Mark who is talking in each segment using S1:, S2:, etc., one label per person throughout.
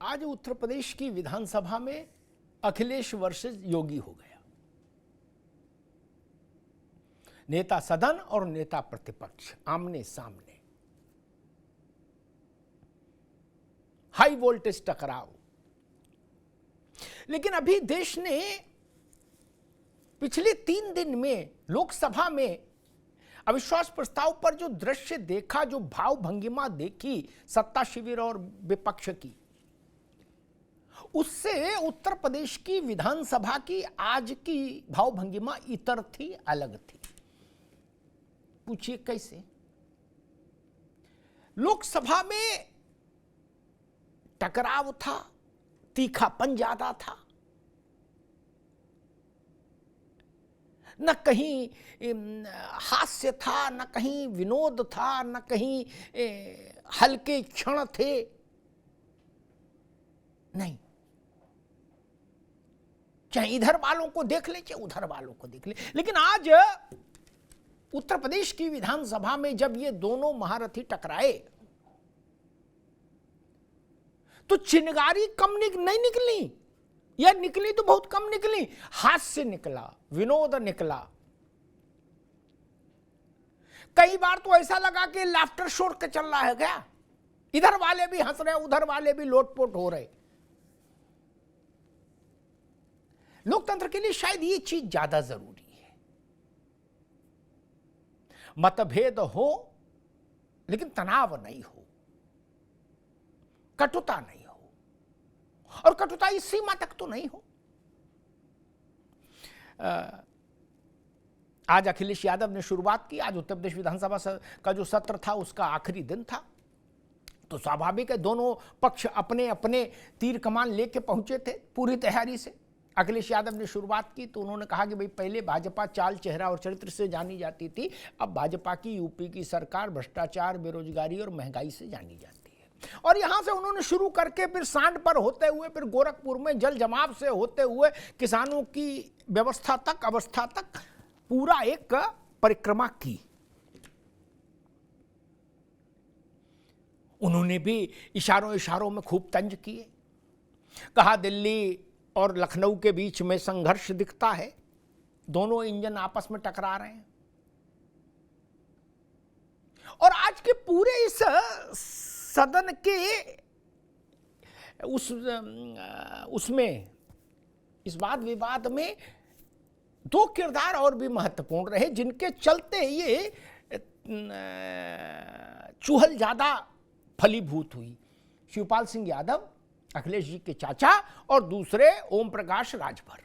S1: आज उत्तर प्रदेश की विधानसभा में अखिलेश वर्सेस योगी हो गया। नेता सदन और नेता प्रतिपक्ष आमने सामने, हाई वोल्टेज टकराव। लेकिन अभी देश ने पिछले 3 दिन में लोकसभा में अविश्वास प्रस्ताव पर जो दृश्य देखा, जो भाव भंगिमा देखी सत्ता शिविर और विपक्ष की, उससे उत्तर प्रदेश की विधानसभा की आज की भाव भंगिमा इतर थी, अलग थी। पूछिए कैसे? लोकसभा में टकराव था, तीखापन ज्यादा था, न कहीं हास्य था, न कहीं विनोद था, न कहीं हल्के क्षण थे। नहीं, चाहे इधर वालों को देख ले चाहे उधर वालों को देख ले। लेकिन आज उत्तर प्रदेश की विधानसभा में जब ये दोनों महारथी टकराए तो चिंगारी कम नहीं निकली, या निकली तो बहुत कम निकली। हास्य निकला, विनोद निकला। कई बार तो ऐसा लगा कि लाफ्टर शो के चल रहा है क्या, इधर वाले भी हंस रहे, उधर वाले भी लोटपोट हो रहे। लोकतंत्र के लिए शायद ये चीज ज्यादा जरूरी है। मतभेद हो लेकिन तनाव नहीं हो, कटुता नहीं हो, और कटुता इस सीमा तक तो नहीं हो। आज अखिलेश यादव ने शुरुआत की। आज उत्तर प्रदेश विधानसभा का जो सत्र था उसका आखिरी दिन था, तो स्वाभाविक है दोनों पक्ष अपने अपने तीर कमान लेके पहुंचे थे पूरी तैयारी से। अखिलेश यादव ने शुरुआत की तो उन्होंने कहा कि भाई पहले भाजपा चाल, चेहरा और चरित्र से जानी जाती थी, अब भाजपा की यूपी की सरकार भ्रष्टाचार, बेरोजगारी और महंगाई से जानी जाती है। और यहां से उन्होंने शुरू करके फिर सांड पर होते हुए, फिर गोरखपुर में जल जमाव से होते हुए किसानों की व्यवस्था तक, अवस्था तक पूरा एक परिक्रमा की। उन्होंने भी इशारों इशारों में खूब तंज किए। कहा दिल्ली और लखनऊ के बीच में संघर्ष दिखता है, दोनों इंजन आपस में टकरा रहे हैं। और आज के पूरे इस सदन के उसमें इस वाद विवाद में 2 किरदार और भी महत्वपूर्ण रहे, जिनके चलते ये चुहल ज्यादा फलीभूत हुई। शिवपाल सिंह यादव, अखिलेश जी के चाचा, और दूसरे ओम प्रकाश राजभर।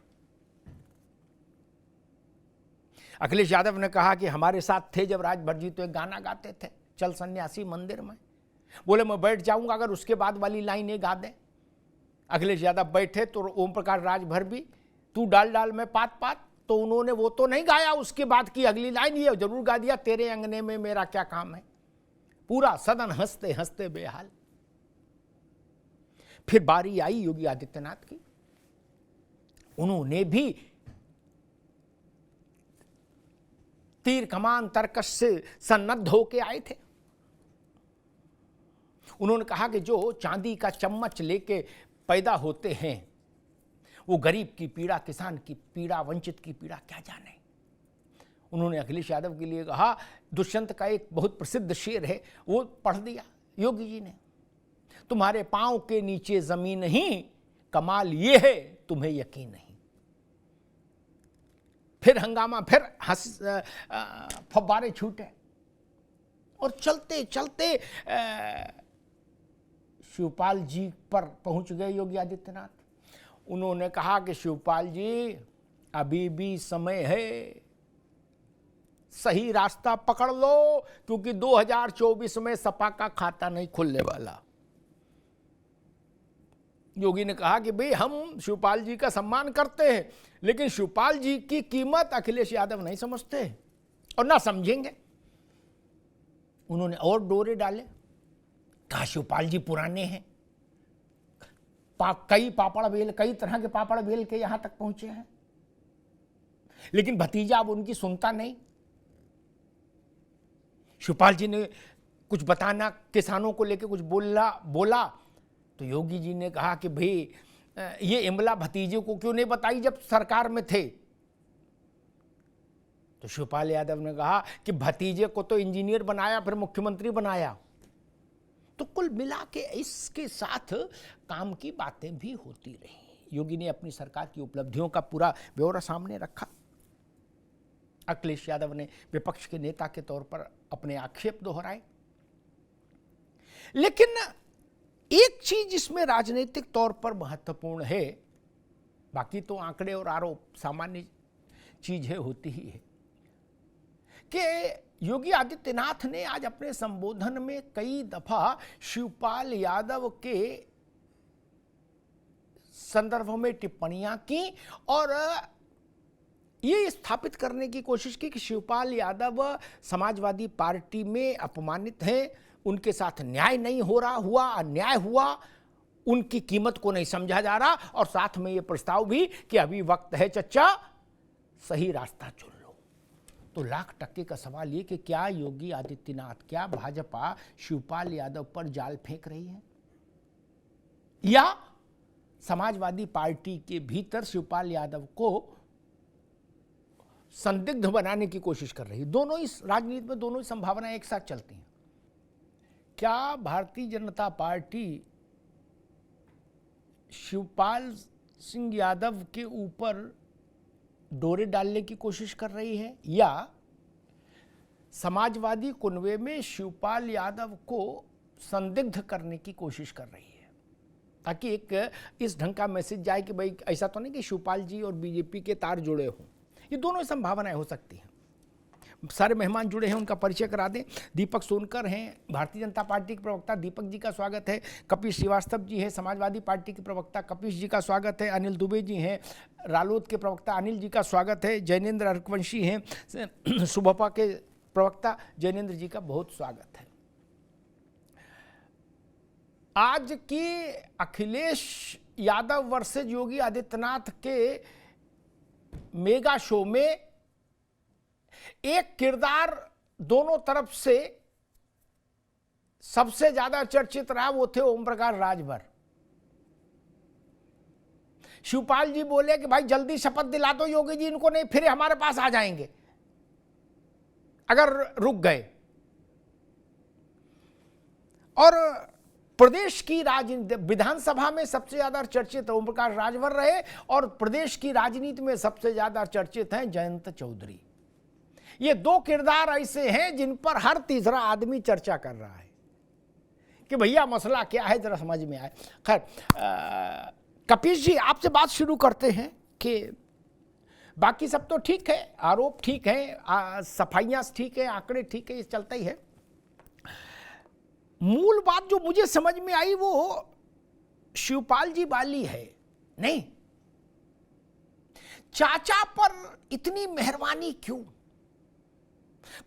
S1: अखिलेश यादव ने कहा कि हमारे साथ थे जब राजभर जी तो एक गाना गाते थे, चल सन्यासी मंदिर में। बोले मैं बैठ जाऊंगा अगर उसके बाद वाली लाइन ये गा दे। अखिलेश यादव बैठे तो ओम प्रकाश राजभर भी, तू डाल डाल में पात पात, तो उन्होंने वो तो नहीं गाया, उसके बाद की अगली लाइन ये जरूर गा दिया, तेरे अंगने में मेरा क्या काम है। पूरा सदन हंसते हंसते बेहाल। फिर बारी आई योगी आदित्यनाथ की। उन्होंने भी तीर कमान तरकश से सन्नद्ध होके आए थे। उन्होंने कहा कि जो चांदी का चम्मच लेके पैदा होते हैं वो गरीब की पीड़ा, किसान की पीड़ा, वंचित की पीड़ा क्या जाने। उन्होंने अखिलेश यादव के लिए कहा, दुष्यंत का एक बहुत प्रसिद्ध शेर है, वो पढ़ दिया योगी जी ने, तुम्हारे पांव के नीचे जमीन नहीं, कमाल ये है तुम्हें यकीन नहीं। फिर हंगामा, फिर फव्वारे छूटे, और चलते चलते शिवपाल जी पर पहुंच गए योगी आदित्यनाथ। उन्होंने कहा कि शिवपाल जी अभी भी समय है, सही रास्ता पकड़ लो, क्योंकि 2024 में सपा का खाता नहीं खुलने वाला। योगी ने कहा कि भाई हम शिवपाल जी का सम्मान करते हैं, लेकिन शिवपाल जी की कीमत अखिलेश यादव नहीं समझते और ना समझेंगे। उन्होंने और डोरे डाले। कहा शिवपाल जी पुराने हैं, कई पापड़ बेल, कई तरह के पापड़ बेल के यहां तक पहुंचे हैं, लेकिन भतीजा अब उनकी सुनता नहीं। शिवपाल जी ने कुछ बताना, किसानों को लेकर कुछ बोला, तो योगी जी ने कहा कि भाई ये इमला भतीजे को क्यों नहीं बताई जब सरकार में थे। तो शिवपाल यादव ने कहा कि भतीजे को तो इंजीनियर बनाया फिर मुख्यमंत्री बनाया। तो कुल मिला के इसके साथ काम की बातें भी होती रही। योगी ने अपनी सरकार की उपलब्धियों का पूरा ब्यौरा सामने रखा। अखिलेश यादव ने विपक्ष के नेता के तौर पर अपने आक्षेप दोहराए। लेकिन एक चीज इसमें राजनीतिक तौर पर महत्वपूर्ण है, बाकी तो आंकड़े और आरोप सामान्य चीजें होती ही है, कि योगी आदित्यनाथ ने आज अपने संबोधन में कई दफा शिवपाल यादव के संदर्भ में टिप्पणियां की और ये स्थापित करने की कोशिश की कि शिवपाल यादव समाजवादी पार्टी में अपमानित हैं, उनके साथ न्याय नहीं हो रहा, हुआ अन्याय हुआ, उनकी कीमत को नहीं समझा जा रहा, और साथ में ये प्रस्ताव भी कि अभी वक्त है चच्चा, सही रास्ता चुन लो। तो लाख टक्के का सवाल ये कि क्या योगी आदित्यनाथ, क्या भाजपा शिवपाल यादव पर जाल फेंक रही है, या समाजवादी पार्टी के भीतर शिवपाल यादव को संदिग्ध बनाने की कोशिश कर रही है। दोनों इस राजनीति में दोनों ही संभावनाएं एक साथ चलती हैं। क्या भारतीय जनता पार्टी शिवपाल सिंह यादव के ऊपर डोरे डालने की कोशिश कर रही है, या समाजवादी कुनबे में शिवपाल यादव को संदिग्ध करने की कोशिश कर रही है, ताकि एक इस ढंग का मैसेज जाए कि भाई ऐसा तो नहीं कि शिवपाल जी और बीजेपी के तार जुड़े हों। ये दोनों संभावनाएं हो सकती हैं। सारे मेहमान जुड़े हैं, उनका परिचय करा दें। दीपक सोनकर हैं, भारतीय जनता पार्टी के प्रवक्ता, दीपक जी का स्वागत है। कपिश श्रीवास्तव जी हैं, समाजवादी पार्टी के प्रवक्ता, कपिश जी का स्वागत है। अनिल दुबे जी हैं, रालोद के प्रवक्ता, अनिल जी का स्वागत है। जैनेन्द्र अर्कवंशी हैं, सुबपा के प्रवक्ता, जैनेन्द्र जी का बहुत स्वागत है। आज की अखिलेश यादव वर्सेज योगी आदित्यनाथ के मेगा शो में एक किरदार दोनों तरफ से सबसे ज्यादा चर्चित रहा, वो थे ओम प्रकाश राजभर। शिवपाल जी बोले कि भाई जल्दी शपथ दिला दो योगी जी इनको, नहीं फिर हमारे पास आ जाएंगे अगर रुक गए। और प्रदेश की राजनीति, विधानसभा में सबसे ज्यादा चर्चित ओम प्रकाश राजभर रहे, और प्रदेश की राजनीति में सबसे ज्यादा चर्चित हैं जयंत चौधरी। ये दो किरदार ऐसे हैं जिन पर हर तीसरा आदमी चर्चा कर रहा है कि भैया मसला क्या है, जरा समझ में आए। खैर, कपिश जी आपसे बात शुरू करते हैं कि बाकी सब तो ठीक है, आरोप ठीक है, सफाइयां ठीक है, आंकड़े ठीक है, ये चलता ही है। मूल बात जो मुझे समझ में आई वो शिवपाल जी वाली है। नहीं, चाचा पर इतनी मेहरबानी क्यों?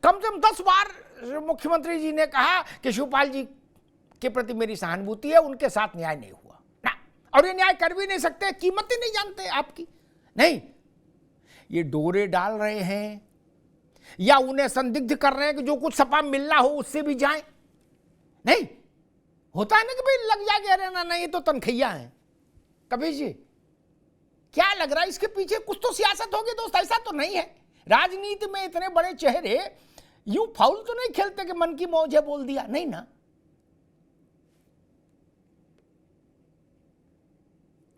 S1: कम से कम 10 बार मुख्यमंत्री जी ने कहा कि शिवपाल जी के प्रति मेरी सहानुभूति है, उनके साथ न्याय नहीं हुआ ना, और ये न्याय कर भी नहीं सकते, कीमत ही नहीं जानते आपकी। नहीं, ये डोरे डाल रहे हैं या उन्हें संदिग्ध कर रहे हैं कि जो कुछ सपा मिलना हो उससे भी जाएं। नहीं, होता है ना कि भाई लग जाएगा, अरे ना नहीं, तो तनखैया है। कबीर जी क्या लग रहा है इसके पीछे कुछ तो सियासत होगी दोस्त, ऐसा तो नहीं है। राजनीति में इतने बड़े चेहरे यूं फाउल तो नहीं खेलते कि मन की मौज है बोल दिया, नहीं ना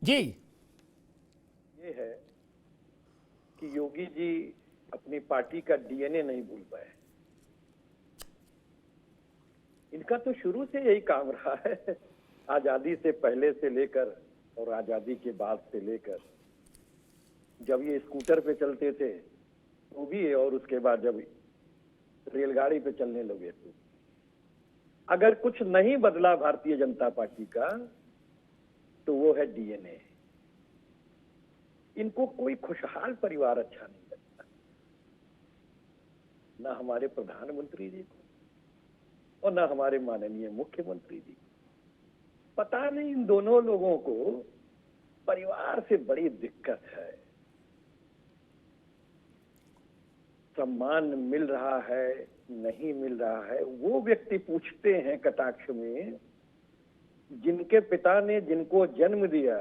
S1: जी।
S2: ये है कि योगी जी अपनी पार्टी का डीएनए नहीं भूल पाए। इनका तो शुरू से यही काम रहा है, आजादी से पहले से लेकर और आजादी के बाद से लेकर। जब ये स्कूटर पे चलते थे तो भी, और उसके बाद जब रेलगाड़ी पे चलने लगे तो, अगर कुछ नहीं बदला भारतीय जनता पार्टी का तो वो है डीएनए। इनको कोई खुशहाल परिवार अच्छा नहीं लगता, ना हमारे प्रधानमंत्री जी को और ना हमारे माननीय मुख्यमंत्री जी। पता नहीं इन दोनों लोगों को परिवार से बड़ी दिक्कत है। सम्मान मिल रहा है, नहीं मिल रहा है, वो व्यक्ति पूछते हैं कटाक्ष में जिनके पिता ने जिनको जन्म दिया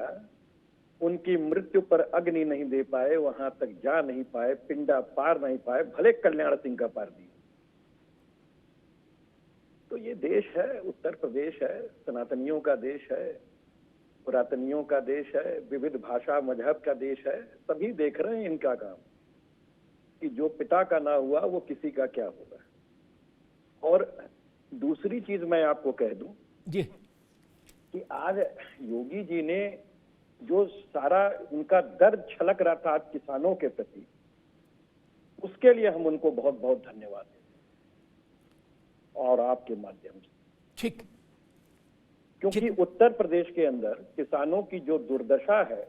S2: उनकी मृत्यु पर अग्नि नहीं दे पाए, वहां तक जा नहीं पाए, पिंडा पार नहीं पाए, भले कल्याण सिंह का पार दिया। तो ये देश है, उत्तर प्रदेश है, सनातनियों का देश है, पुरातनियों का देश है, विविध भाषा मजहब का देश है। सभी देख रहे हैं इनका काम कि जो पिता का ना हुआ वो किसी का क्या होगा। और दूसरी चीज मैं आपको कह दूं
S1: जी
S2: कि आज योगी जी ने जो सारा उनका दर्द छलक रहा था आज किसानों के प्रति, उसके लिए हम उनको बहुत बहुत धन्यवाद देते हैं और आपके माध्यम से।
S1: ठीक,
S2: क्योंकि उत्तर प्रदेश के अंदर किसानों की जो दुर्दशा है,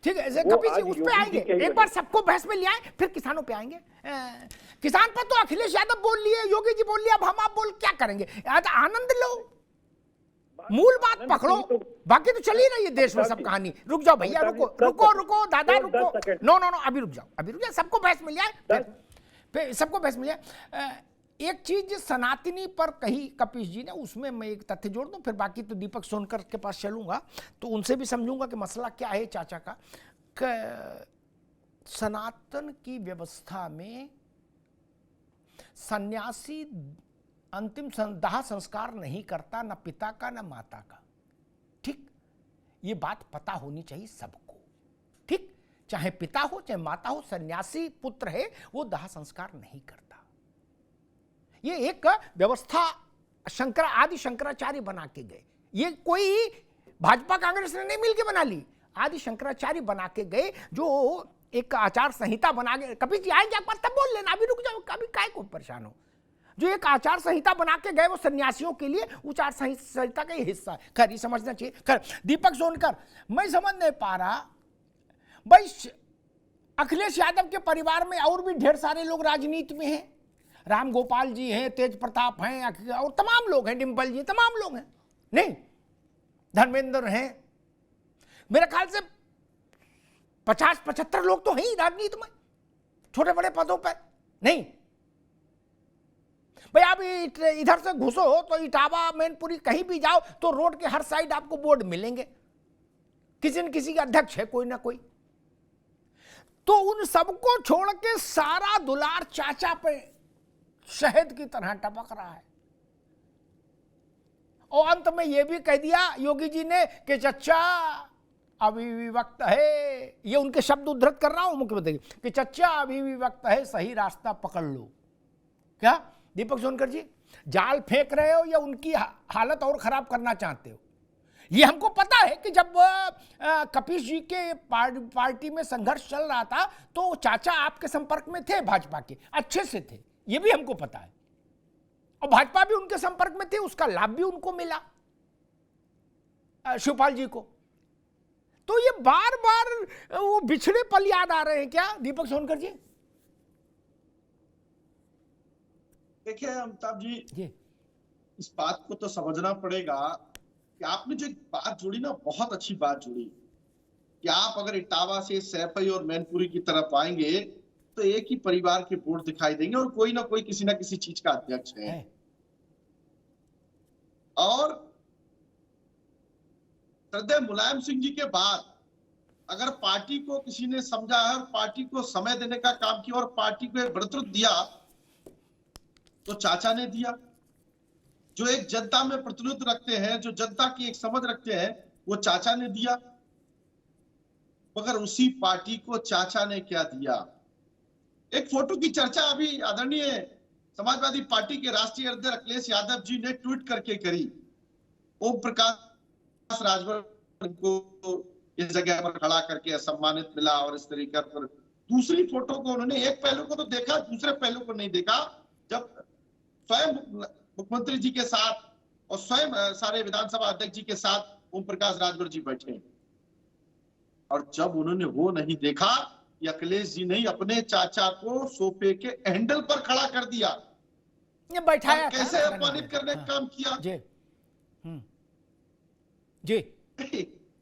S1: ठीक है।
S2: वो
S1: कपिल जी
S2: आज
S1: उस पे
S2: योगी
S1: आएंगे,
S2: जी के ही
S1: एक बार सबको बहस में ले आए, फिर किसानों पे आएंगे। किसान पर तो अखिलेश यादव बोल लिए, योगी जी बोल लिया, अब हम आप बोल क्या करेंगे? आनंद लो, मूल बात पकड़ो, बाकी तो चल ही रही है देश में सब कहानी। रुक जाओ भैया, रुको रुको रुको दादा रुको, नो नो नो, अभी रुक जाओ, अभी रुक जाओ, सबको बहस मिल जाए, फिर सबको बहस मिल जाए। एक चीज सनातनी पर कही कपिश जी ने, उसमें मैं एक तथ्य जोड़ दूं, फिर बाकी तो दीपक सोनकर के पास चलूंगा तो उनसे भी समझूंगा कि मसला क्या है चाचा का। सनातन की व्यवस्था में सन्यासी अंतिम दाह संस्कार नहीं करता, न पिता का न माता का। ठीक, ये बात पता होनी चाहिए सबको। ठीक, चाहे पिता हो चाहे माता हो, सन्यासी पुत्र है वो दाह संस्कार नहीं करता। ये एक व्यवस्था आदि शंकराचार्य बना के गए। ये कोई भाजपा कांग्रेस ने नहीं मिलके बना ली, आदि शंकराचार्य बना के गए, जो एक आचार संहिता बना के। कभी जी आएंगे आप तब बोल लेना, अभी रुक जाओ, कभी काय को परेशान हो। जो एक आचार संहिता बना के गए वो सन्यासियों के लिए, आचार संहिता का हिस्सा है। खैर ये समझना चाहिए। खैर दीपक सोनकर, मैं समझ नहीं पा रहा भाई, अखिलेश यादव के परिवार में और भी ढेर सारे लोग राजनीति में हैं। राम गोपाल जी हैं, तेज प्रताप हैं, और तमाम लोग हैं, डिम्पल जी, तमाम लोग हैं, नहीं धर्मेंद्र हैं, मेरे ख्याल से 50-75 लोग तो हैं ही राजनीति में, छोटे बड़े पदों पर। नहीं भाई, आप इधर से घुसो तो इटावा मैनपुरी कहीं भी जाओ तो रोड के हर साइड आपको बोर्ड मिलेंगे, किसी न किसी का अध्यक्ष है कोई ना कोई। तो उन सबको छोड़ के सारा दुलार चाचा पे शहद की तरह टपक रहा है। और अंत में यह भी कह दिया योगी जी ने कि चचा अभी भी वक्त है, ये उनके शब्द उद्धृत कर रहा हूं मुख्यमंत्री, कि चचा अभी भी वक्त है, सही रास्ता पकड़ लो। क्या दीपक सोनकर जी जाल फेंक रहे हो या उनकी हालत और खराब करना चाहते हो? ये हमको पता है कि जब कपिश जी के पार्टी में संघर्ष चल रहा था तो चाचा आपके संपर्क में थे, भाजपा के अच्छे से थे, ये भी हमको पता है, और भाजपा भी उनके संपर्क में थी, उसका लाभ भी उनको मिला शिवपाल जी को। तो ये बार बार वो बिछड़े पल याद आ रहे हैं क्या दीपक सोनकर जी?
S3: देखिए अमिताभ जी, इस बात को तो समझना पड़ेगा कि आपने जो बात जोड़ी ना, बहुत अच्छी बात जोड़ी कि आप अगर इटावा से सैफई और मैनपुरी की तरफ आएंगे तो एक ही परिवार के बोर्ड दिखाई देंगे और कोई ना कोई किसी ना किसी चीज का अध्यक्ष है। और श्रद्धेय मुलायम सिंह जी के बाद अगर पार्टी को किसी ने समझा है और पार्टी को समय देने का काम किया और पार्टी को एक नेतृत्व दिया तो चाचा ने दिया। जो एक जनता में प्रतिनिधित्व रखते हैं, जो जनता की एक समझ रखते हैं, वो चाचा ने दिया। मगर उसी पार्टी को चाचा ने क्या दिया? एक फोटो की चर्चा अभी आदरणीय समाजवादी पार्टी के राष्ट्रीय अध्यक्ष अखिलेश यादव जी ने ट्वीट करके करी। ओम प्रकाश राजभर को इस जगह पर खड़ा करके सम्मानित मिला और इस तरीके पर दूसरी फोटो को उन्होंने एक पहलू को तो देखा, दूसरे पहलू को नहीं देखा। जब स्वयं मुख्यमंत्री जी के साथ और स्वयं सारे विधानसभा अध्यक्ष जी के साथ ओम प्रकाश राजभर जी बैठे, और जब उन्होंने वो नहीं देखा कि अखिलेश जी ने अपने चाचा को सोफे के हैंडल पर खड़ा कर दिया,
S1: ये बैठाया
S3: कैसे अपमानित करने का काम किया
S1: जी। जी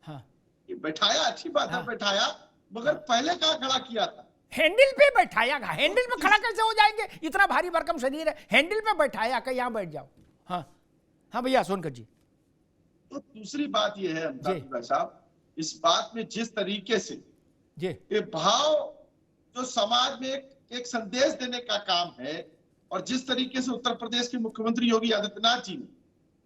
S1: हाँ,
S3: ये बैठाया, अच्छी बात है बैठाया, मगर पहले कहाँ खड़ा किया था?
S1: हैंडल पे बैठाया। हैंडल पे खड़ा कैसे हो जाएंगे? इतना भारी भरकम शरीर है, हैंडल पे बैठाया कि यहाँ बैठ जाओ। हाँ हाँ भैया सोनकर जी।
S3: तो दूसरी बात यह है अमिताभ
S1: जी।
S3: भाई साहब, इस बात में जिस तरीके से
S1: जी
S3: ये भाव जो समाज में एक संदेश देने का काम है, और जिस तरीके से उत्तर प्रदेश के मुख्यमंत्री योगी आदित्यनाथ जी ने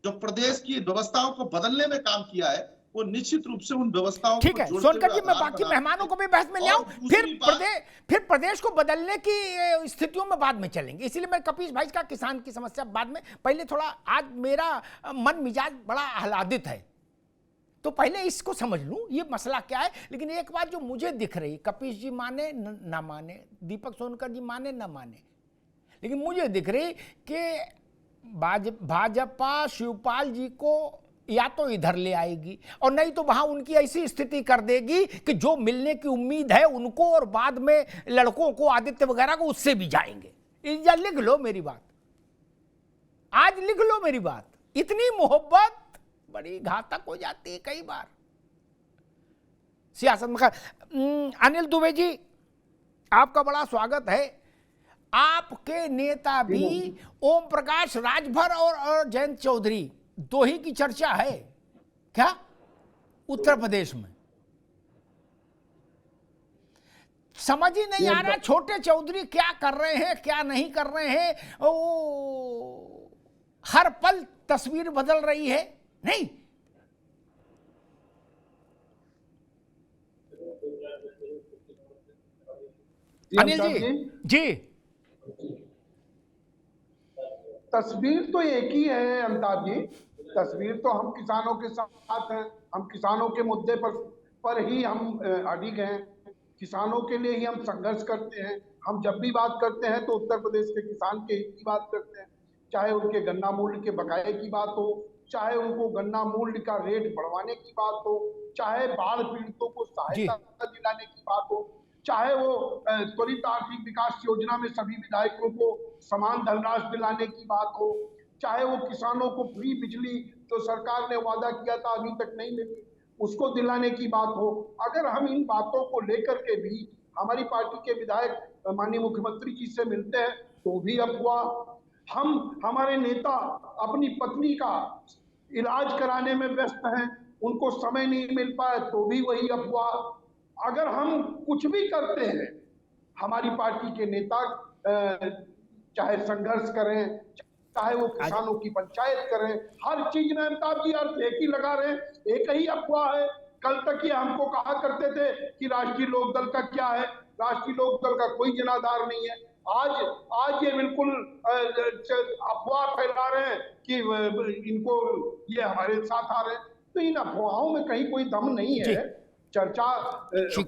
S3: जो प्रदेश की व्यवस्थाओं को बदलने में काम किया है, वो निश्चित रूप से उन व्यवस्थाओं
S1: ठीक
S3: को
S1: है
S3: जोड़ते
S1: सोनकर
S3: हुए
S1: जी, मैं
S3: आधार
S1: बाकी
S3: बनाता
S1: मेहमानों
S3: है।
S1: को भी बहस में ले
S3: और
S1: आऊं,
S3: दूसरी बात-
S1: फिर प्रदेश को बदलने की स्थितियों में बाद में चलेंगे। इसीलिए मैं कपीश भाई का किसान की समस्या बाद में, पहले थोड़ा आज मेरा मन मिजाज बड़ा आह्लादित है, तो पहले इसको समझ लूं ये मसला क्या है। लेकिन एक बात जो मुझे दिख रही, कपीश जी माने ना माने, दीपक सोनकर जी माने ना माने, लेकिन मुझे दिख रही कि भाजपा शिवपाल जी को या तो इधर ले आएगी और नहीं तो वहां उनकी ऐसी स्थिति कर देगी कि जो मिलने की उम्मीद है उनको, और बाद में लड़कों को, आदित्य वगैरह को, उससे भी जाएंगे। या लिख लो मेरी बात, आज लिख लो मेरी बात। इतनी मोहब्बत बड़ी घातक हो जाती है कई बार सियासत में। अनिल दुबे जी, आपका बड़ा स्वागत है। आपके नेता भी ओम प्रकाश राजभर और जयंत चौधरी, दो ही की चर्चा है क्या उत्तर प्रदेश में? समझ ही नहीं आ रहा छोटे चौधरी क्या कर रहे हैं, क्या नहीं कर रहे हैं। ओ, हर पल तस्वीर बदल रही है। नहीं, अनिल जी जी,
S4: तस्वीर तो एक ही है अमिताभ जी। तस्वीर तो हम किसानों के साथ हैं, हम किसानों के मुद्दे पर ही हम अडिग हैं, किसानों के लिए ही हम संघर्ष करते हैं। हम जब भी बात करते हैं तो उत्तर प्रदेश के किसान के हित की बात करते हैं, चाहे उनके गन्ना मूल्य के बकाये की बात हो, चाहे उनको गन्ना मूल्य का रेट बढ़वाने की बात हो, चाहे बाढ़ पीड़ितों को सहायता दिलाने की बात हो, चाहे वो त्वरित आर्थिक विकास योजना में सभी विधायकों को समान धनराशि दिलाने की बात हो, चाहे वो किसानों को फ्री बिजली जो सरकार ने वादा किया था अभी तक नहीं मिली उसको दिलाने की बात हो। अगर हम इन बातों को लेकर के भी हमारी पार्टी के विधायक माननीय मुख्यमंत्री जी से मिलते हैं तो भी अफवाह। हमारे नेता अपनी पत्नी का इलाज कराने में व्यस्त हैं, उनको समय नहीं मिल पाया तो भी वही अफवाह। अगर हम कुछ भी करते हैं, हमारी पार्टी के नेता चाहे संघर्ष करें, चाहे वो किसानों की पंचायत करें, हर चीज में अमिताभ जी अर्थ एक ही लगा रहे हैं, एक ही अफवाह है। कल तक ये हमको कहा करते थे कि राष्ट्रीय लोकदल का क्या है, राष्ट्रीय लोकदल का कोई जनाधार नहीं है। आज ये बिल्कुल अफवाह फैला रहे हैं कि इनको ये हमारे साथ आ रहे हैं। तो इन अफवाहों में कहीं कोई दम नहीं है। चर्चा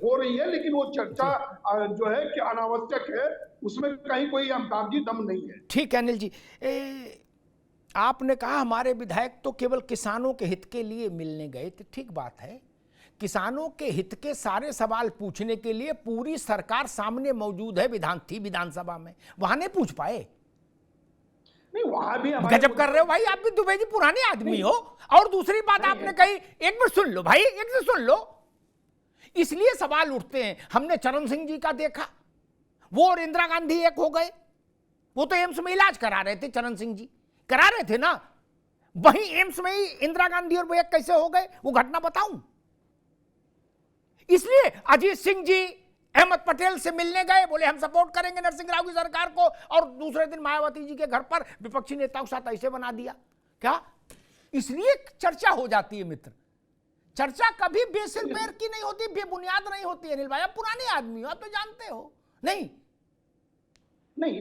S4: हो रही है लेकिन वो चर्चा जो है कि अनावश्यक है, उसमें कहीं कोई अमिताभ जी दम नहीं है।
S1: ठीक है अनिल जी, आपने कहा हमारे विधायक तो केवल किसानों के हित के लिए मिलने गए थे। ठीक बात है, किसानों के हित के सारे सवाल पूछने के लिए पूरी सरकार सामने मौजूद है, विधानसभा में, वहां नहीं पूछ पाए।
S4: नहीं, वहां भी
S1: गजब कर रहे हो भाई, आप भी दुबे जी पुराने आदमी हो। और दूसरी बात आपने कही, एक मिनट सुन लो भाई, एक मिनट सुन लो। इसलिए सवाल उठते हैं, हमने चरण सिंह जी का देखा, वो और इंदिरा गांधी एक हो गए, वो तो एम्स में इलाज करा रहे थे, चरण सिंह जी करा रहे थे ना, वहीं एम्स में ही इंदिरा गांधी और वो एक कैसे हो गए, वो घटना बताऊं। इसलिए अजीत सिंह जी अहमद पटेल से मिलने गए, बोले हम सपोर्ट करेंगे नरसिंह राव की सरकार को, और दूसरे दिन मायावती जी के घर पर विपक्षी नेताओं के साथ ऐसे बना दिया क्या? इसलिए चर्चा हो जाती है मित्र। चर्चा कभी बेसिल पैर की नहीं होती, बेबुनियाद नहीं होती। अनिल भाई, आप पुराने आदमी हो, आप तो जानते हो। नहीं,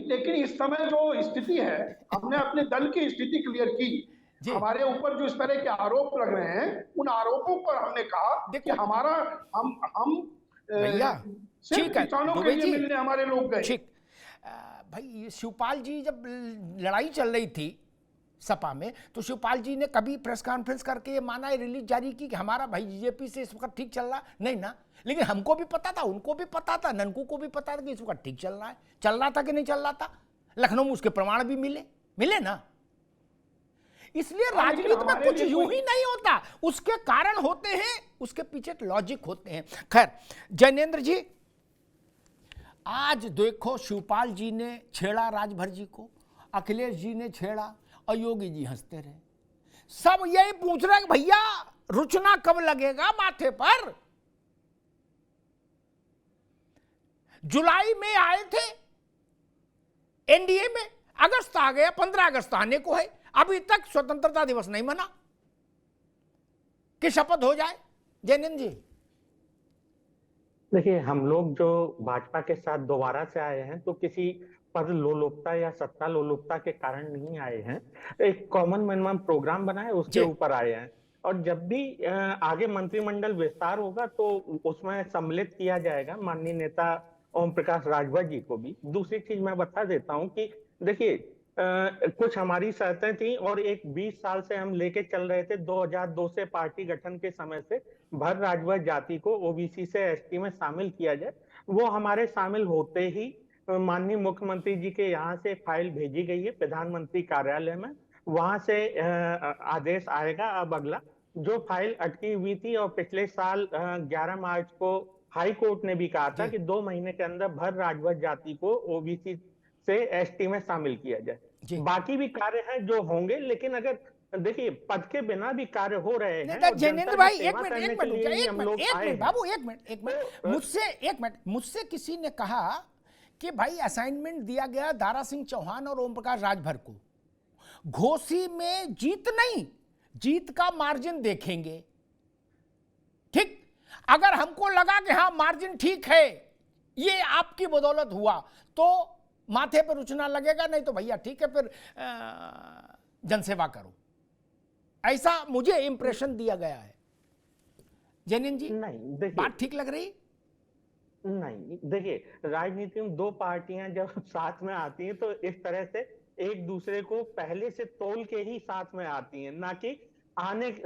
S4: लेकिन इस समय जो स्थिति है, हमने अपने दल की स्थिति क्लियर की। हमारे ऊपर जो इस तरह के आरोप लग रहे हैं, उन आरोपों पर हमने कहा कि हमारा हम
S1: ठीक है,
S4: किसानों के लिए मिलने हमारे लोग गए।
S1: ठीक भाई, शिवपाल जी जब लड़ाई चल रही थी सपा में, तो शिवपाल जी ने कभी प्रेस कॉन्फ्रेंस करके ये माना, रिलीज जारी की कि हमारा भाई बीजेपी से इस वक्त ठीक चल रहा नहीं ना। लेकिन हमको भी पता था, उनको भी पता था, ननकू को भी पता था कि इस वक्त ठीक चल रहा है। चल रहा था कि नहीं चल रहा था? लखनऊ में उसके प्रमाण भी मिले ना। इसलिए राजनीति में कुछ यूं ही नहीं होता, उसके कारण होते हैं, उसके पीछे लॉजिक होते हैं। खैर, जैनेन्द्र जी, आज देखो शिवपाल जी ने छेड़ा राजभर जी को, अखिलेश जी ने छेड़ा और योगी जी हंसते रहे। सब यही पूछ रहे हैं कि भैया रुचना कब लगेगा माथे पर। जुलाई में आए थे एनडीए में, अगस्त आ गया, 15 अगस्त आने को है, अभी तक स्वतंत्रता दिवस नहीं मना कि शपथ हो जाए। जैनेन्द्र जी,
S5: देखिए, हम लोग जो भाजपा के साथ दोबारा से आए हैं तो किसी पद लोलुपता या सत्ता लोलुपता के कारण नहीं आए हैं। एक कॉमन मिनिमम प्रोग्राम बनाए, उसके
S1: जी।
S5: ऊपर आए हैं। और जब भी आगे मंत्रिमंडल विस्तार होगा तो उसमें सम्मिलित किया जाएगा माननीय नेता ओम प्रकाश राजभर जी को भी। दूसरी चीज मैं बता देता हूं कि देखिए, कुछ हमारी शर्तें थी और एक 20 साल से हम लेके चल रहे थे। 2002 से पार्टी गठन के समय से भर राजवंश जाति को ओबीसी से एसटी में शामिल किया जाए। वो हमारे शामिल होते ही माननीय मुख्यमंत्री जी के यहाँ से फाइल भेजी गई है प्रधानमंत्री कार्यालय में, वहां से आदेश आएगा। अब अगला जो फाइल अटकी हुई थी और पिछले साल 11 मार्च को हाई कोर्ट ने भी कहा था कि 2 महीने के अंदर भर राजवंश जाति को ओबीसी से एसटी में शामिल किया जाए। बाकी भी कार्य हैं जो होंगे, लेकिन अगर देखिए पद के बिना भी कार्य हो रहे हैं।
S1: जैनेन्द्र भाई एक मिनट बाबू, एक मिनट मुझसे किसी ने कहा कि भाई असाइनमेंट दिया गया दारा सिंह चौहान और ओम प्रकाश राजभर को, घोसी में जीत नहीं, जीत का मार्जिन देखेंगे। ठीक, अगर हमको लगा कि हाँ मार्जिन ठीक है, ये आपकी बदौलत हुआ, तो माथे पर रुचना लगेगा, नहीं तो भैया ठीक है फिर जनसेवा करो। ऐसा मुझे इंप्रेशन दिया गया है। जैनेन्द्र जी,
S5: नहीं देखिए,
S1: बात ठीक लग रही?
S5: नहीं देखिए, राजनीति में 2 पार्टियां जब साथ में आती हैं तो इस तरह से एक दूसरे को पहले से तोल के ही साथ में आती हैं, ना कि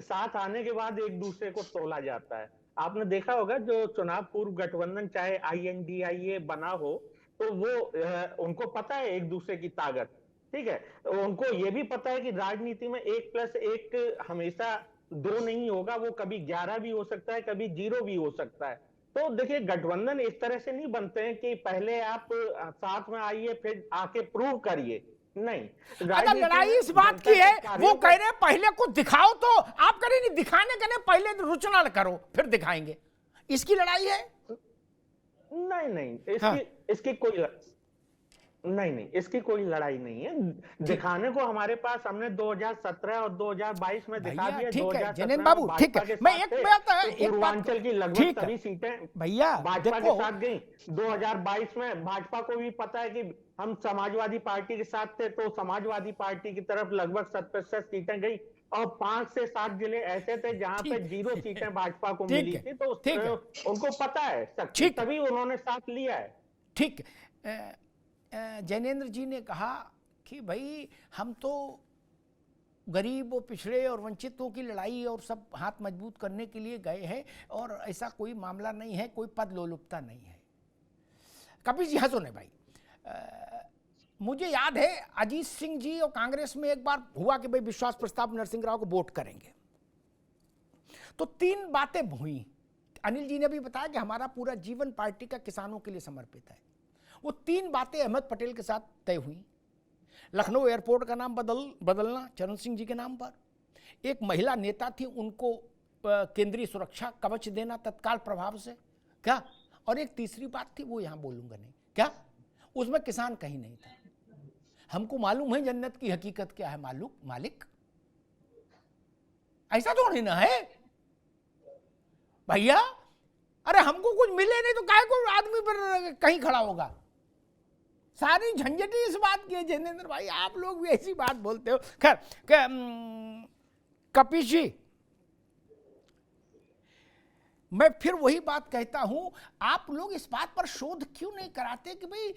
S5: साथ आने के बाद एक दूसरे को तोला जाता है। आपने देखा होगा जो चुनाव पूर्व गठबंधन चाहे INDIA बना हो, तो वो उनको पता है एक दूसरे की ताकत, ठीक है। उनको ये भी पता है कि राजनीति में 1+1 हमेशा 2 नहीं होगा, वो कभी 11 भी हो सकता है, कभी 0 भी हो सकता है। तो देखिए, गठबंधन इस तरह से नहीं बनते हैं कि पहले आप साथ में आइए फिर आके प्रूव करिए, नहीं।
S1: अगर लड़ाई इस बात की है, वो कह रहे हैं पहले कुछ दिखाओ, तो आप कह रहे नहीं दिखाने के लिए पहले रुचना करो फिर दिखाएंगे, इसकी लड़ाई है?
S5: नहीं, इसकी कोई नहीं, इसकी कोई लड़ाई नहीं है। दिखाने को हमारे पास हमने 2017 और 2022 में दिखा दिया।
S1: ठीक है जैनेन्द्र बाबू, ठीक है, मैं एक
S5: पूर्वांचल की लगभग सभी सीटें
S1: भैया
S5: भाजपा के साथ गई। 2022 में भाजपा को भी पता है कि हम समाजवादी पार्टी के साथ थे, तो समाजवादी पार्टी की तरफ लगभग 70% सीटें गई और 5 से 7 जिले ऐसे थे जहां पे 0 सीटें भाजपा को मिली थी। तो उनको पता है, तभी उन्होंने साथ लिया है।
S1: ठीक, जैनेन्द्र जी ने कहा कि भाई हम तो गरीब और पिछड़े और वंचितों की लड़ाई और सब हाथ मजबूत करने के लिए गए हैं, और ऐसा कोई मामला नहीं है, कोई पद लोलुपता नहीं है। कपिल जी हंसो ने भाई, मुझे याद है अजीत सिंह जी और कांग्रेस में एक बार हुआ कि भाई विश्वास प्रस्ताव नरसिंह राव को वोट करेंगे, तो 3 बातें हुई। अनिल जी ने भी बताया कि हमारा पूरा जीवन पार्टी का किसानों के लिए समर्पित है। वो 3 बातें अहमद पटेल के साथ तय हुई। लखनऊ एयरपोर्ट का नाम बदलना चरण सिंह जी के नाम पर, एक महिला नेता थी उनको केंद्रीय सुरक्षा कवच देना तत्काल प्रभाव से, क्या, और एक तीसरी बात थी वो यहां बोलूंगा नहीं, क्या, उसमें किसान कहीं नहीं था। हमको मालूम है जन्नत की हकीकत क्या है मालिक, ऐसा थोड़ी ना है भैया। अरे हमको कुछ मिले नहीं तो काहे को आदमी पर कहीं खड़ा होगा। सारी झंझट इस बात की है जैनेन्द्र भाई, आप लोग भी ऐसी बात बोलते हो। खैर, कपिल जी, मैं फिर वही बात कहता हूं, आप लोग इस बात पर शोध क्यों नहीं कराते कि भाई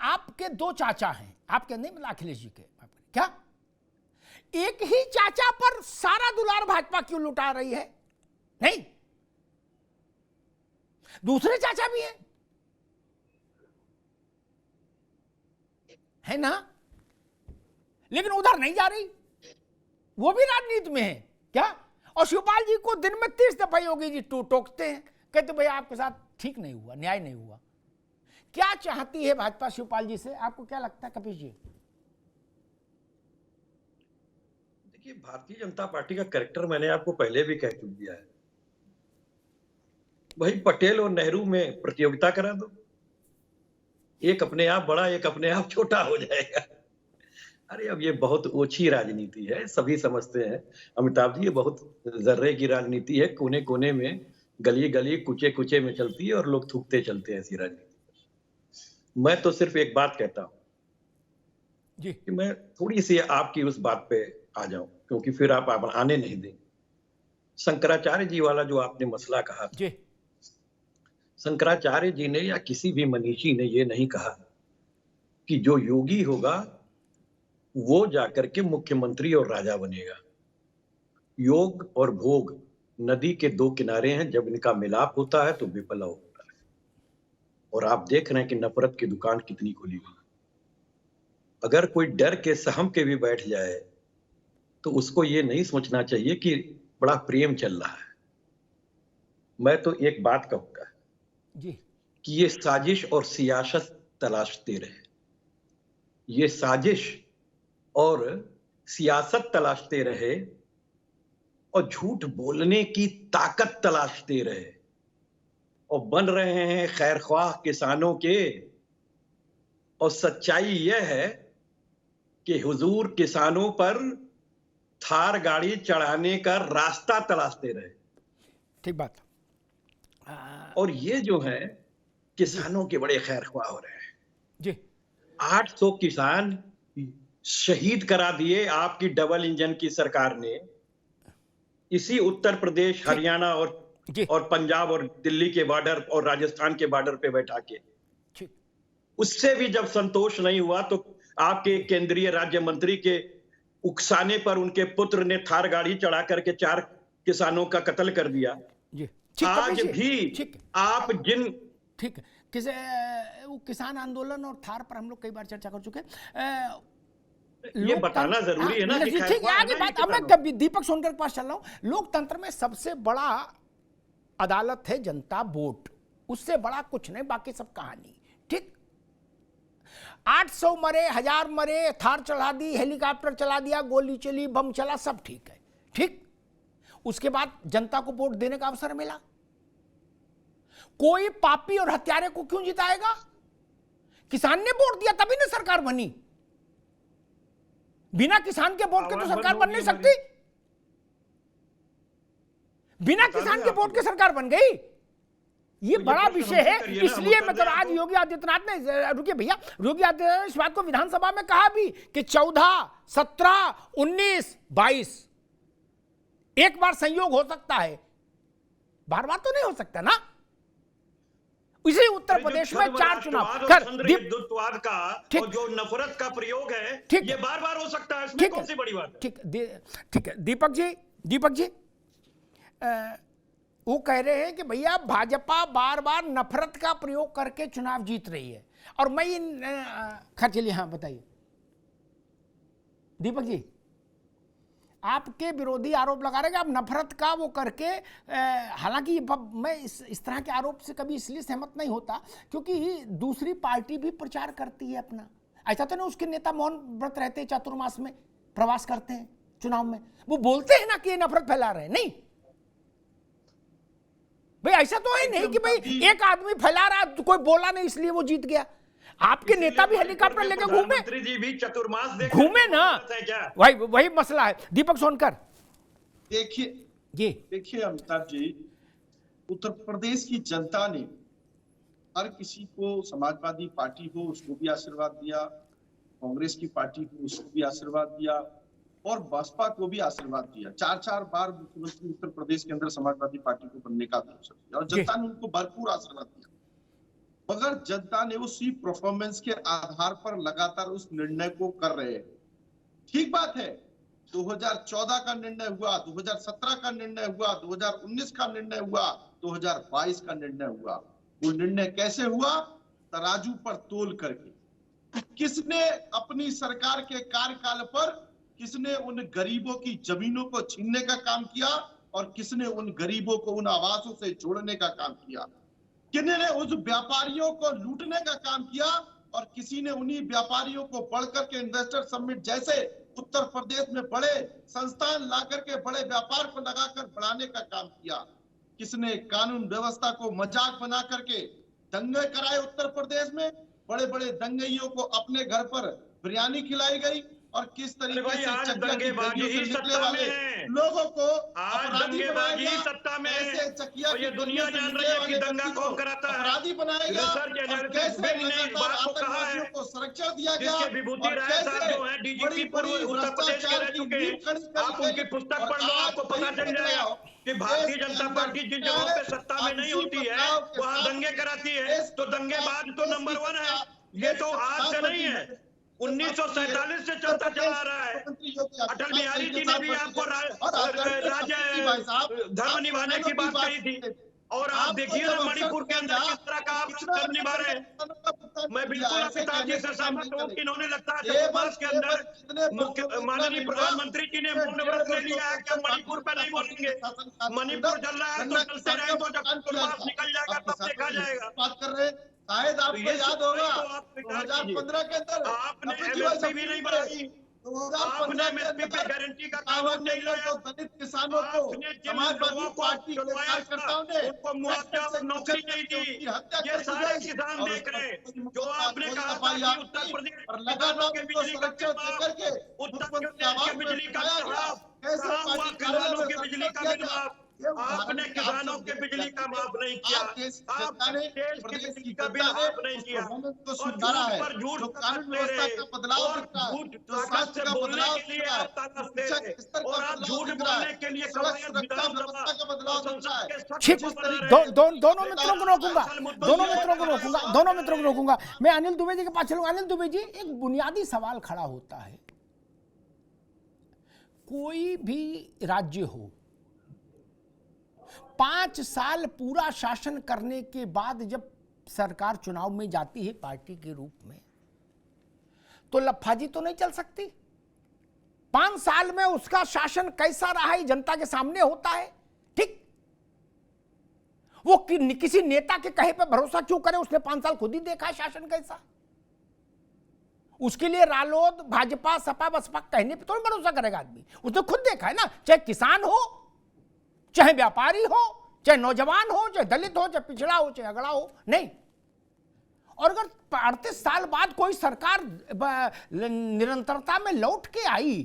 S1: आपके 2 चाचा हैं, आपके नहीं मतलब अखिलेश जी के, क्या एक ही चाचा पर सारा दुलार भाजपा क्यों लुटा रही है? नहीं, दूसरे चाचा भी हैं, है ना, लेकिन उधर नहीं जा रही, वो भी राजनीति में है क्या। और शिवपाल जी को दिन में 30 दफा योगी जी टोकते हैं, कहते भाई आपके साथ ठीक नहीं हुआ, न्याय नहीं हुआ। क्या चाहती है भाजपा शिवपाल जी से, आपको क्या लगता है कपिल जी?
S6: देखिए, भारतीय जनता पार्टी का कैरेक्टर मैंने आपको पहले भी कह चुक दिया है। भाई पटेल और नेहरू में प्रतियोगिता करा दो, एक अपने आप बड़ा, एक अपने आप छोटा हो जाएगा। अरे अब ये बहुत ओछी राजनीति है, सभी समझते हैं अमिताभ जी, ये बहुत जर्रे की राजनीति है, कोने कोने में, गली गली, कुचे कुचे में चलती है और लोग थूकते चलते हैं ऐसी राजनीति। मैं तो सिर्फ एक बात कहता हूं
S1: जी
S6: कि मैं थोड़ी सी आपकी उस बात पे आ जाऊं, क्योंकि फिर आप आने नहीं देंगे। शंकराचार्य जी वाला जो आपने मसला कहा,
S1: जी
S6: शंकराचार्य जी ने या किसी भी मनीषी ने ये नहीं कहा कि जो योगी होगा वो जाकर के मुख्यमंत्री और राजा बनेगा। योग और भोग नदी के दो किनारे हैं, जब इनका मिलाप होता है तो विप्लव होता है। और आप देख रहे हैं कि नफरत की दुकान कितनी खुली हुई। अगर कोई डर के सहम के भी बैठ जाए तो उसको ये नहीं सोचना चाहिए कि बड़ा प्रेम चल रहा है। मैं तो एक बात कहूंगा
S1: जी
S6: कि ये साजिश और सियासत तलाशते रहे, ये साजिश और सियासत तलाशते रहे और झूठ बोलने की ताकत तलाशते रहे और बन रहे हैं खैरख्वाह किसानों के। और सच्चाई यह है कि हुजूर किसानों पर थार गाड़ी चढ़ाने का रास्ता तलाशते रहे।
S1: ठीक बात।
S6: और ये जो है किसानों के बड़े खैरख्वाह हो रहे हैं
S1: जी।
S6: 800 किसान शहीद करा दिए आपकी डबल इंजन की सरकार ने, इसी उत्तर प्रदेश, हरियाणा और पंजाब और दिल्ली के बॉर्डर और राजस्थान के बॉर्डर पे बैठा के।
S1: ठीक।
S6: उससे भी जब संतोष नहीं हुआ तो आपके केंद्रीय राज्य मंत्री के उकसाने पर उनके पुत्र ने थार गाड़ी चढ़ा करके 4 किसानों का कत्ल कर दिया।
S1: जी
S6: आज भी आप जिन
S1: ठीक वो किसान आंदोलन और थार पर हम लोग कई बार चर्चा कर चुके हैं।
S6: ये बताना जरूरी है ना कि
S1: ठीक है, आगे बात। अब मैं दीपक सोनकर के पास चल रहा हूं। लोकतंत्र में सबसे बड़ा अदालत है जनता, वोट, उससे बड़ा कुछ नहीं, बाकी सब कहानी। ठीक, 800 मरे, 1000 मरे, थार चढ़ा दी, हेलीकॉप्टर चला दिया, गोली चली, बम चला, सब ठीक है। ठीक, उसके बाद जनता को वोट देने का अवसर मिला। कोई पापी और हत्यारे को क्यों जिताएगा? किसान ने वोट दिया तभी ना सरकार बनी। बिना किसान के वोट के तो सरकार बन नहीं सकती। बिना किसान के वोट के सरकार बन गई। ये बड़ा विषय है। इसलिए मतलब आज योगी आदित्यनाथ ने, रुकिए भैया, योगी आदित्यनाथ ने इस बात को विधानसभा में कहा भी कि 14, 17, 19, 22 एक बार संयोग हो सकता है, बार बार तो नहीं हो सकता ना। इसी उत्तर प्रदेश में 4 चुनाव कर
S6: हिंदुत्ववाद का और जो नफरत का प्रयोग है, ये बार बार हो सकता है, इसमें कौन सी बड़ी बात है?
S1: ठीक है दीपक जी वो कह रहे हैं कि भैया भाजपा बार बार नफरत का प्रयोग करके चुनाव जीत रही है। और मैं खैर चलिए, हाँ बताइए दीपक जी। आपके विरोधी आरोप लगा रहे हैं कि आप नफरत का वो करके, हालांकि मैं इस तरह के आरोप से कभी इसलिए सहमत नहीं होता क्योंकि दूसरी पार्टी भी प्रचार करती है अपना। ऐसा तो नहीं उसके नेता मौन व्रत रहते हैं, चातुर्मास में प्रवास करते हैं, चुनाव में वो बोलते हैं ना कि ये नफरत फैला रहे हैं। नहीं भाई, ऐसा तो है नहीं कि भाई एक आदमी फैला रहा तो कोई बोला नहीं इसलिए वो जीत गया। आपके नेता भी हेलीकॉप्टर लेके घूमे,
S6: जी भी चतुर्मास
S1: घूमे ना, वही मसला है। दीपक सोनकर
S3: देखिए अमिताभ जी, उत्तर प्रदेश की जनता ने हर किसी को, समाजवादी पार्टी हो उसको भी आशीर्वाद दिया, कांग्रेस की पार्टी हो उसको भी आशीर्वाद दिया और बसपा को भी आशीर्वाद दिया। 4 बार मुख्यमंत्री उत्तर प्रदेश के अंदर समाजवादी पार्टी को बनने का अवसर दिया और जनता ने उनको भरपूर आशीर्वाद दिया। मगर जनता ने उसी परफॉर्मेंस के आधार पर लगातार उस निर्णय को कर रहे हैं। ठीक बात है, 2014 का निर्णय हुआ, 2017 का निर्णय हुआ, 2019 का निर्णय हुआ, 2022 का निर्णय हुआ। वो निर्णय कैसे हुआ? तराजू पर तोल करके। किसने अपनी सरकार के कार्यकाल पर किसने उन गरीबों की जमीनों को छीनने का काम किया और किसने उन गरीबों को उन आवासों से जोड़ने का काम किया? किन्होंने उस व्यापारियों को लूटने का काम किया और किसी ने उन्हीं व्यापारियों को बढ़कर के इन्वेस्टर समिट जैसे उत्तर प्रदेश में बड़े संस्थान ला करके बड़े व्यापार को लगाकर बढ़ाने का काम किया? किसने कानून व्यवस्था को मजाक बना करके दंगे कराए उत्तर प्रदेश में? बड़े बड़े दंगइयों को अपने घर पर बिरयानी खिलाई गई और किस तरीके से
S6: आज
S3: चकिया की
S6: दंगेबाजी
S3: गलियों से
S6: ही
S3: निकले
S6: सत्ता
S3: वाले
S6: में है।
S3: लोगों को
S6: आज
S3: अपराधी बनाया
S6: दंगेबाजी
S3: गया।
S6: सत्ता में है।
S3: कैसे चकिया
S6: और ये
S3: की
S6: दुनिया
S3: गलियों से
S6: जान
S3: निकले
S6: रही है कि
S3: वाले
S6: दंगा
S3: व्यक्ति
S6: कौन
S3: को
S6: कराता है।
S3: अपराधी बनाया गया
S6: रिसर्च
S3: और
S6: एनालिसिस
S3: कैसे
S6: में भी ने इस
S3: लगातार
S6: बात को कहा है,
S3: आतंकवादियों को संरक्षण दिया गया
S6: जिसके विभूति
S3: और
S6: राय साहब
S3: कैसे
S6: जो है डीजीपी
S3: बड़ी
S6: पूर्व
S3: बड़ी
S6: उत्तर प्रदेश के
S3: भ्रष्टाचार
S6: रह
S3: की
S6: चुके
S3: नींव
S6: हैं।
S3: खड़ी करी
S6: आप उनकी
S3: गई
S6: पुस्तक
S3: और
S6: पढ़ लो,
S3: आज
S6: आपको पता
S3: वही
S6: चल जाएगा
S3: बदलाव
S6: कि
S3: देश
S6: भारतीय
S3: के
S6: जनता
S3: अंदर
S6: पार्टी जिन
S3: क्या
S6: जगहों
S3: है
S6: पे सत्ता में
S3: और
S6: नहीं
S3: इसी
S6: होती है
S3: बदलाव के
S6: वहां
S3: साथ
S6: दंगे कराती है।
S3: देश
S6: तो
S3: के
S6: दंगेबाज तो
S3: देश
S6: नंबर
S3: की
S6: 1 है।
S3: देश
S6: ये
S3: के
S6: तो आज से नहीं है, 1947 से चलता चला आ रहा है। अटल बिहारी जी ने भी आपको राज्य धर्म निभाने की बात कही थी। और आप देखिए ना मणिपुर के अंदर किस तरह का आप धर्म निभा रहे हैं। मैं बिल्कुल अमिताभ जी से सहमत हूँ कि इन्होंने लगता है चतुर्मास के अंदर माननीय प्रधानमंत्री जी ने मौन व्रत ले लिया है कि हम मणिपुर पे नहीं बोलेंगे। मणिपुर चल रहा है तो चलते रहे, तो जब चतुर्मास निकल जाएगा तब देखा जाएगा।
S3: बात कर रहे हैं, शायद आपको याद होगा 2015 के अंदर
S6: आपने एमएसपी भी नहीं बढ़ाई, आपने एमएसपी पे गारंटी का कानून नहीं लाया,
S3: दलित किसानों को
S6: आपने जिन
S3: समाजवादी
S6: लोगों को
S3: पार्टी के
S6: चुनवाया था
S3: कार्यकर्ताओं ने
S6: उनको मुआवजा और नौकरी नहीं दी। ये सारे किसान देख रहे हैं। जो आपने कहा था कि उत्तर प्रदेश
S3: और
S6: किसानों के
S3: लगातार
S6: बिजली का
S3: करके
S6: उत्तर प्रदेश के बिजली का माफ कहाँ हुआ? किसानों के बिजली का बिल माफ आपने किसानों के बिजली का माफ नहीं किया। आपने देश की बिजली का बिल माफ नहीं किया और झूठ पर झूठ दे रहे और झूठ ताकत से बोलने के लिए आप ताकत दे रहे और आप झूठ बोलने के लिए कवायद विधानसभा और संसद के
S1: ठीक,
S6: सख्त बना रहे हैं।
S1: दोनों मित्रों को रोकूंगा, दोनों मित्रों को रोकूंगा। मैं अनिल दुबे जी के पास चलूंगा। अनिल दुबे जी, एक बुनियादी सवाल खड़ा होता है, कोई भी राज्य हो 5 साल पूरा शासन करने के बाद जब सरकार चुनाव में जाती है पार्टी के रूप में, तो लफाजी तो नहीं चल सकती। 5 साल में उसका शासन कैसा रहा है जनता के सामने होता है। ठीक, वो किसी नेता के कहे पे भरोसा क्यों करे? उसने 5 साल खुद ही देखा है शासन कैसा। उसके लिए रालोद, भाजपा, सपा, बसपा कहने पे थोड़ी भरोसा करेगा आदमी। उसने खुद देखा है ना, चाहे किसान हो, चाहे व्यापारी हो, चाहे नौजवान हो, चाहे दलित हो, चाहे पिछड़ा हो, चाहे अगड़ा हो। नहीं, और अगर 38 साल बाद कोई सरकार निरंतरता में लौट के आई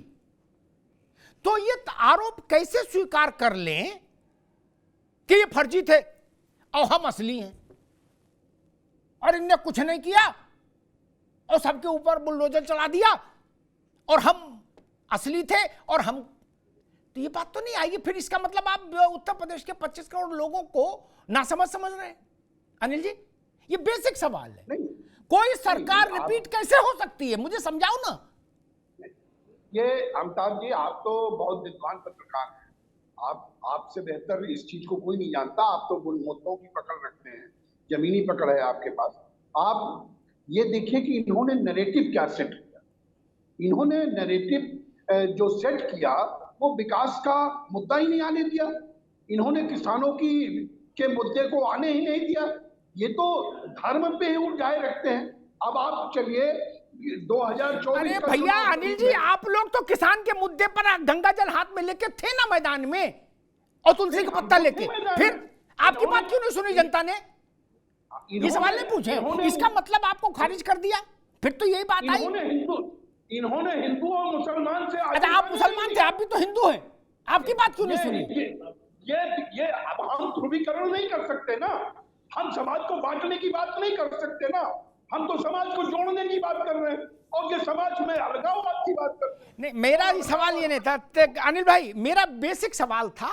S1: तो ये आरोप कैसे स्वीकार कर लें कि ये फर्जी थे और हम असली हैं और इनने कुछ नहीं किया और सबके ऊपर बुलडोजर चला दिया और हम असली थे और हम, तो ये बात तो नहीं आएगी। फिर इसका मतलब आप उत्तर प्रदेश के 25 करोड़ लोगों को नासमझ समझ रहे हैं। अनिल जी, ये बेसिक सवाल है। कोई सरकार रिपीट कैसे हो सकती है, मुझे समझाओ ना।
S4: ये अमिताभ जी, आप तो बहुत विद्वान पत्रकार हैं। आपसे बेहतर इस चीज को कोई नहीं जानता। आप तो गुणवत्ताओं की पकड़ रखते हैं, जमीनी पकड़ है आपके पास। आप ये देखिए कि इन्होंने नैरेटिव क्या सेट किया। इन्होंने नैरेटिव जो सेट किया वो विकास का मुद्दा ही नहीं आने दिया। इन्होंने किसानों के मुद्दे को आने ही नहीं दिया। ये तो धर्म पे ही उठाए रखते हैं। अब आप चलिए 2024।
S1: अरे भैया अनिल जी, आप लोग तो किसान के मुद्दे पर गंगा जल हाथ में लेके थे ना मैदान में, और तुलसी का पत्ता लेके। फिर आपकी बात क्यों नहीं सुनी जनता ने? ये सवाल नहीं पूछे, इसका मतलब आपको खारिज कर दिया। फिर तो यही बात आई।
S4: इन्होंने हिंदू और मुसलमान से,
S1: अच्छा आप मुसलमान थे, आप भी तो हिंदू हैं, आपकी बात क्यों नहीं सुनी?
S4: ये अब हम ध्रुवीकरण नहीं कर सकते ना। हम समाज को बांटने की बात नहीं कर सकते ना। हम तो समाज को जोड़ने की बात कर रहे हैं और ये समाज में अलगाववाद की बात कर रहे हैं।
S1: नहीं, मेरा सवाल ये नहीं था अनिल भाई, मेरा बेसिक सवाल था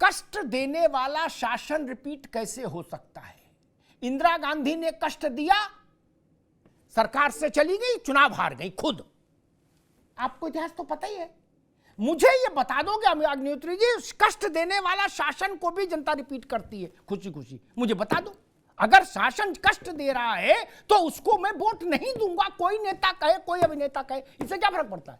S1: कष्ट देने वाला शासन रिपीट कैसे हो सकता है? इंदिरा गांधी ने कष्ट दिया, सरकार से चली गई, चुनाव हार गई खुद। आपको इतिहास तो पता ही है। मुझे ये बता दोगे अग्निहोत्री जी, कष्ट देने वाला शासन को भी जनता रिपीट करती है खुशी खुशी? मुझे बता दो। अगर शासन कष्ट दे रहा है तो उसको मैं वोट नहीं दूंगा, कोई नेता कहे, कोई अभिनेता कहे, इससे क्या फर्क पड़ता है?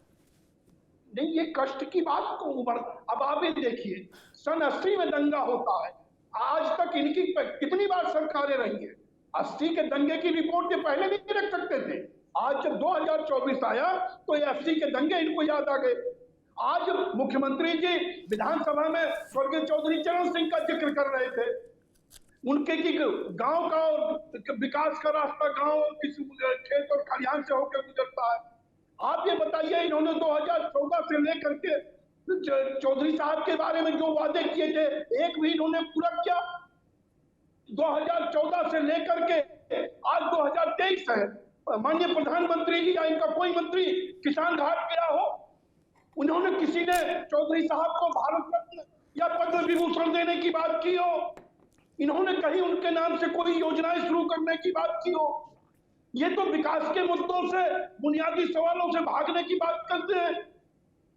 S4: नहीं, ये कष्ट की बात को उम्र। अब आप ये देखिए, सन 80 में दंगा होता है, आज तक इनकी कितनी बार सरकारें रही हैं। 80 के दंगे की रिपोर्ट के पहले नहीं रख सकते थे। आज जब 2024 आया तो ये 80 के दंगे इनको याद आ गए। आज मुख्यमंत्री जी विधानसभा में स्वर्गीय चौधरी चरण सिंह का जिक्र कर रहे थे, उनके की गांव का और विकास का रास्ता गांव किस खेत और खलिहान से होकर गुजरता है। आप ये बताइए, इन्होंने 2014 से लेकर के चौधरी साहब के बारे में जो वादे किए थे एक भी इन्होंने पूरा किया? 2014 से लेकर के आज 2023 है, माननीय प्रधानमंत्री जी या इनका कोई मंत्री किसान घाट गया हो? उन्होंने किसी ने चौधरी साहब को भारत रत्न या पद्म विभूषण देने की बात की हो? इन्होंने कहीं उनके नाम से कोई योजनाएं शुरू करने की बात की हो? ये तो विकास के मुद्दों से, बुनियादी सवालों से भागने की बात करते हैं।